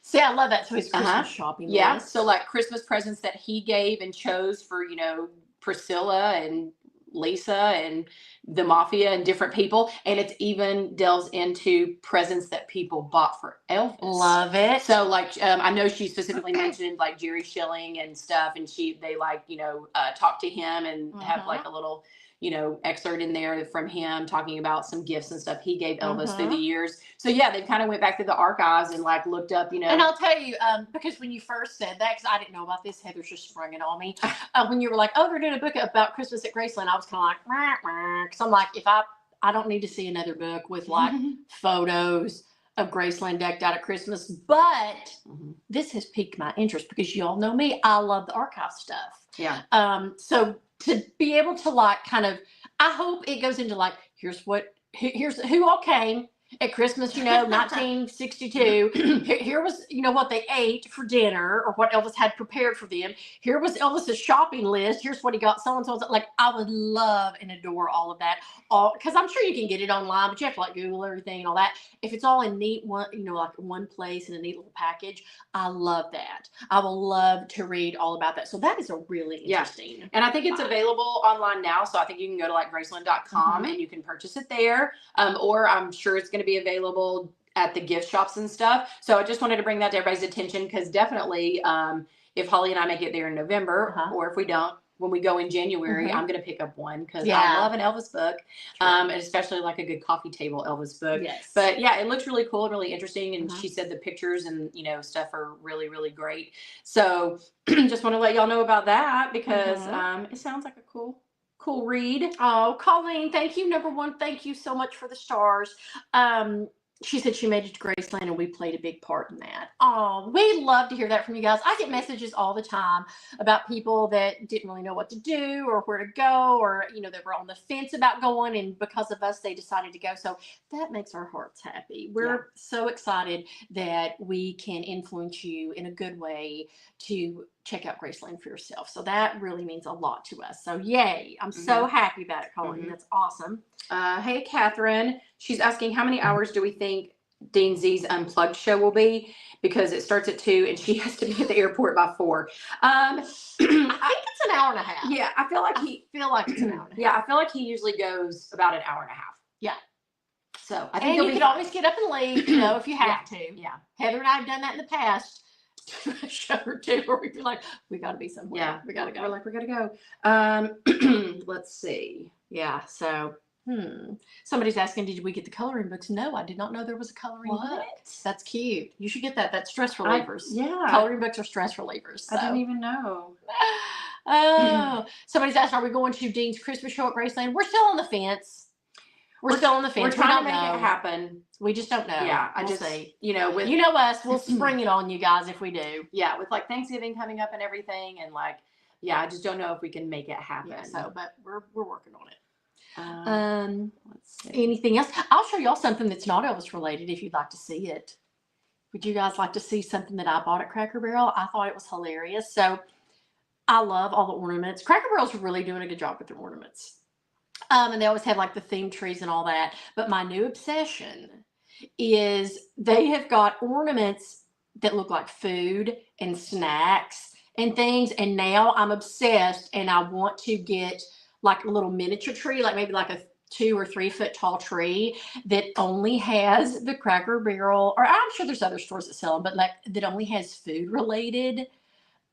Speaker 1: See, I love that. So his Christmas shopping list.
Speaker 2: Yeah. So like Christmas presents that he gave and chose for, you know, Priscilla and Lisa and the mafia and different people. And it's even delves into presents that people bought for Elvis.
Speaker 1: Love it.
Speaker 2: So like, I know she specifically mentioned like Jerry Schilling and stuff. And they like, you know, talk to him and have like a little, you know, excerpt in there from him talking about some gifts and stuff he gave Elvis through the years. So yeah, they've kind of went back to the archives and like looked up, you know.
Speaker 1: And I'll tell you, because when you first said that, because I didn't know about this, Heather's just sprung it on me. When you were like, oh, they're doing a book about Christmas at Graceland, I was kind of like, because I'm like, if I don't need to see another book with like photos of Graceland decked out at Christmas, but this has piqued my interest because y'all know me, I love the archive stuff.
Speaker 2: Yeah.
Speaker 1: So to be able to like kind of, I hope it goes into like, here's who all came at Christmas, you know, 1962. Here was, you know, what they ate for dinner or what Elvis had prepared for them. Here was Elvis's shopping list. Here's what he got, so and so. Like, I would love and adore all of that. Because I'm sure you can get it online, but you have to like Google everything and all that. If it's all in neat one, you know, like one place in a neat little package, I love that. I will love to read all about that. So that is a really interesting.
Speaker 2: Yeah. And I think it's available online now. So I think you can go to like Graceland.com and you can purchase it there. Or I'm sure it's going to be available at the gift shops and stuff. So I just wanted to bring that to everybody's attention because definitely if Holly and I make it there in November or if we don't, when we go in January, I'm going to pick up one because I love an Elvis book, and especially like a good coffee table Elvis book.
Speaker 1: Yes.
Speaker 2: But yeah, it looks really cool and really interesting. And she said the pictures and, you know, stuff are really, really great. So just want to let y'all know about that because it sounds like a cool read.
Speaker 1: Oh, Colleen, thank you. Number one, thank you so much for the stars. She said she made it to Graceland and we played a big part in that. Oh, we love to hear that from you guys. I get messages all the time about people that didn't really know what to do or where to go or, you know, they were on the fence about going and because of us, they decided to go. So that makes our hearts happy. We're so excited that we can influence you in a good way to check out Graceland for yourself. So that really means a lot to us. So yay. I'm so happy about it, Colleen. That's awesome.
Speaker 2: Hey, Catherine. She's asking how many hours do we think Dean Z's Unplugged show will be? Because it starts at 2 and she has to be at the airport by 4.
Speaker 1: I think it's an hour and a half.
Speaker 2: Yeah, I feel like
Speaker 1: it's an hour and a half.
Speaker 2: Yeah, I feel like he usually goes about an hour and a half.
Speaker 1: Yeah.
Speaker 2: So I think
Speaker 1: you can always get up and leave, you know, if you have to.
Speaker 2: Yeah.
Speaker 1: Heather and I have done that in the past. A show or two where we'd be like, we got to be somewhere.
Speaker 2: Yeah,
Speaker 1: we got to go.
Speaker 2: We're like, we got to go. Let's see.
Speaker 1: Yeah. So, somebody's asking, did we get the coloring books? No, I did not know there was a coloring book. That's cute. You should get that. That's stress relievers. Coloring books are stress relievers. So.
Speaker 2: I didn't even know.
Speaker 1: Oh, somebody's asking, are we going to Dean's Christmas show at Graceland? We're still on the fence. We're still on the fence.
Speaker 2: We're trying to make it happen.
Speaker 1: We just don't know.
Speaker 2: Yeah,
Speaker 1: we'll see.
Speaker 2: You know,
Speaker 1: you know us, we'll spring it on you guys if we do.
Speaker 2: Yeah, with like Thanksgiving coming up and everything, and like, I just don't know if we can make it happen.
Speaker 1: Yeah, so, but we're working on it.
Speaker 2: Let's see.
Speaker 1: Anything else? I'll show y'all something that's not Elvis related if you'd like to see it. Would you guys like to see something that I bought at Cracker Barrel? I thought it was hilarious. So I love all the ornaments. Cracker Barrel's really doing a good job with their ornaments. And they always have like the theme trees and all that. But my new obsession is they have got ornaments that look like food and snacks and things. And now I'm obsessed and I want to get like a little miniature tree, like maybe like a 2 or 3 foot tall tree that only has the Cracker Barrel, or I'm sure there's other stores that sell them, but like that only has food related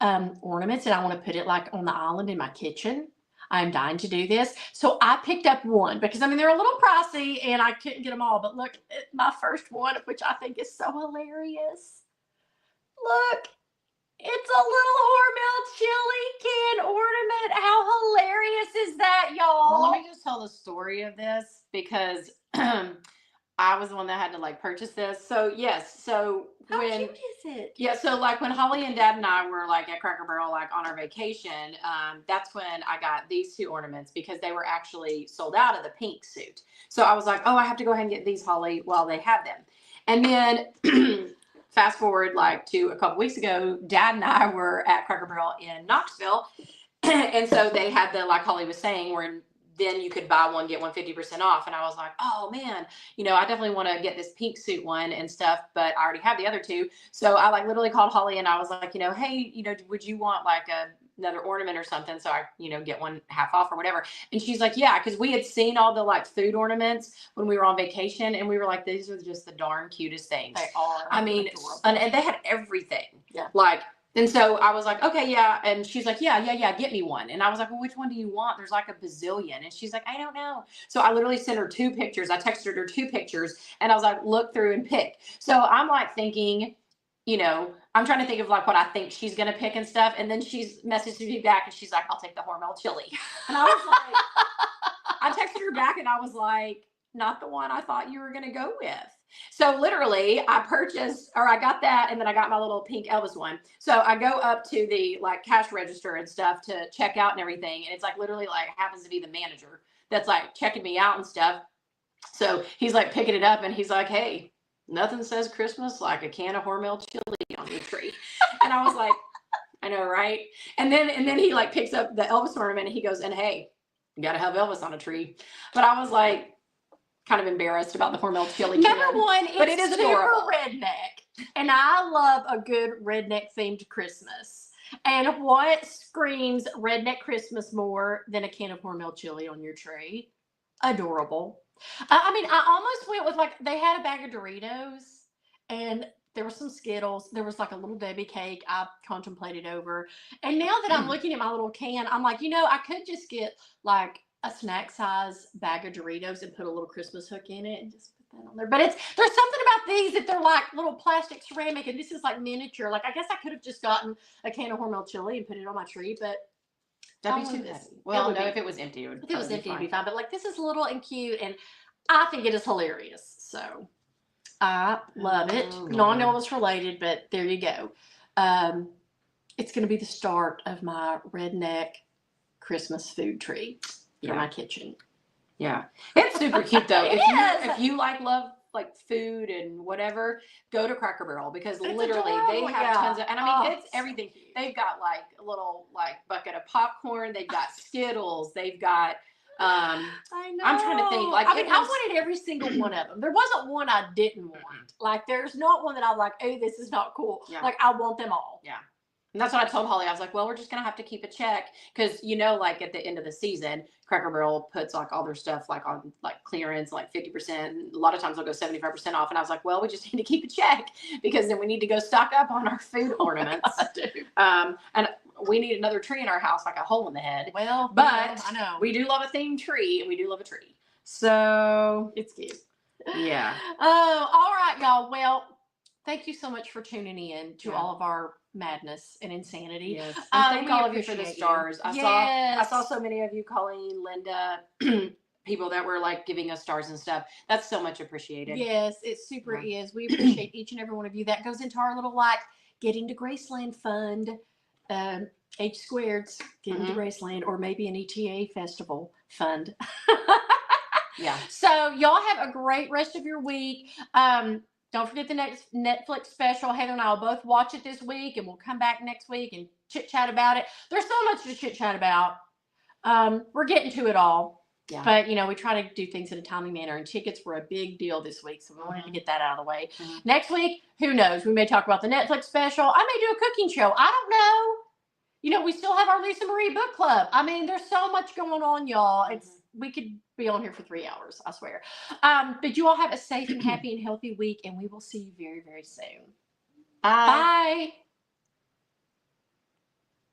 Speaker 1: ornaments. And I want to put it like on the island in my kitchen. I'm dying to do this. So I picked up one because I mean, they're a little pricey and I couldn't get them all, but look at my first one, which I think is so hilarious. Look, It's a little Hormel chili can ornament. How hilarious is that,
Speaker 2: Well,
Speaker 1: y'all?
Speaker 2: let me just tell the story of this because I was the one that had to like purchase this. So yes, so
Speaker 1: How
Speaker 2: when
Speaker 1: cute is it?
Speaker 2: yeah, so like when Holly and Dad and I were like at Cracker Barrel, like on our vacation, that's when I got these two ornaments because they were actually sold out of the pink suit. So I was like, oh, I have to go ahead and get these, Holly, while they have them. And then fast forward like to a couple weeks ago, Dad and I were at Cracker Barrel in Knoxville, and so they had the, like Holly was saying, where then you could buy one get one 50% off. And I was like, oh man, I definitely want to get this pink suit one and stuff, but I already have the other two. So I like literally called Holly and I was like, hey, would you want like another ornament or something? So I, get one half off or whatever. And she's like, yeah, because we had seen all the like food ornaments when we were on vacation, and we were like, these are just the darn cutest things.
Speaker 1: They are.
Speaker 2: I mean, and they had everything.
Speaker 1: Yeah.
Speaker 2: Like, and so I was like, okay, yeah. And she's like, yeah, get me one. And I was like, well, which one do you want? There's like a bazillion. And she's like, I don't know. So I literally sent her two pictures. I texted her two pictures and I was like, look through and pick. So I'm like thinking, I'm trying to think of like what I think she's going to pick and stuff. And then she's messaged me back and she's like, I'll take the Hormel chili. And I was like, I texted her back and I was like, not the one I thought you were going to go with. So literally I got that, and then I got my little pink Elvis one. So I go up to the like cash register and stuff to check out and everything. And it's like literally like happens to be the manager that's like checking me out and stuff. So he's like picking it up and he's like, hey, nothing says Christmas like a can of Hormel chili on your tree. And I was like, I know, right? And then he like picks up the Elvis ornament and he goes, and hey, you got to have Elvis on a tree. But I was like, kind of embarrassed about the Hormel chili can.
Speaker 1: Number one,
Speaker 2: but it is
Speaker 1: super
Speaker 2: adorable.
Speaker 1: redneck, and I love a good redneck themed Christmas. And what screams redneck Christmas more than a can of Hormel chili on your tree? Adorable. I mean, I almost went with like they had a bag of Doritos, and there were some Skittles. There was like a little Debbie cake I contemplated over. And now that I'm looking at my little can, I'm like, I could just get like a snack size bag of Doritos and put a little Christmas hook in it and just put that on there. But there's something about these that they're like little plastic ceramic, and this is like miniature. Like I guess I could have just gotten a can of Hormel chili and put it on my tree, but
Speaker 2: that'd be too heavy. Well, no, if it was empty,
Speaker 1: if it was empty, it'd be fine. But like this is little and cute, and I think it is hilarious. So I love it. Non-Elvis related, but there you go. It's going to be the start of my redneck Christmas food tree for my kitchen.
Speaker 2: Yeah, it's super cute though.
Speaker 1: If
Speaker 2: you like love like food and whatever, go to Cracker Barrel because
Speaker 1: It's
Speaker 2: literally
Speaker 1: adorable,
Speaker 2: they have tons of, and I mean it's everything.
Speaker 1: So
Speaker 2: They've got like a little like bucket of popcorn. They've got Skittles. They've got.
Speaker 1: I know.
Speaker 2: I'm trying to think. Like
Speaker 1: I wanted every single one of them. There wasn't one I didn't want. Like there's not one that I'm like, oh, this is not cool.
Speaker 2: Yeah.
Speaker 1: Like I want them all.
Speaker 2: Yeah. And that's what I told Holly. I was like, well, we're just going to have to keep a check because, like at the end of the season, Cracker Barrel puts like all their stuff like on like clearance, like 50%. A lot of times they'll go 75% off. And I was like, well, we just need to keep a check because then we need to go stock up on our food ornaments. And we need another tree in our house, like a hole in the head.
Speaker 1: Well,
Speaker 2: but
Speaker 1: I know
Speaker 2: we do love a themed tree and we do love a tree. So
Speaker 1: it's cute.
Speaker 2: Yeah.
Speaker 1: Oh, all right, y'all. Well, thank you so much for tuning in to all of our madness and insanity.
Speaker 2: Yes. And thank all of you for the stars.
Speaker 1: I
Speaker 2: saw so many of you, Colleen, Linda, people that were like giving us stars and stuff. That's so much appreciated.
Speaker 1: Yes, it super is. We appreciate each and every one of you. That goes into our little like Getting to Graceland fund. H Squared's Getting to Graceland, or maybe an ETA festival fund.
Speaker 2: Yeah.
Speaker 1: So y'all have a great rest of your week. Don't forget the next Netflix special. Heather and I will both watch it this week, and we'll come back next week and chit chat about it. There's so much to chit chat about. We're getting to it all. Yeah. But, we try to do things in a timely manner, and tickets were a big deal this week, so we wanted to get that out of the way. Next week, who knows? We may talk about the Netflix special. I may do a cooking show. I don't know. We still have our Lisa Marie book club. I mean, there's so much going on, y'all. We could be on here for 3 hours, I swear. But you all have a safe and happy and healthy week, and we will see you very, very soon. Bye.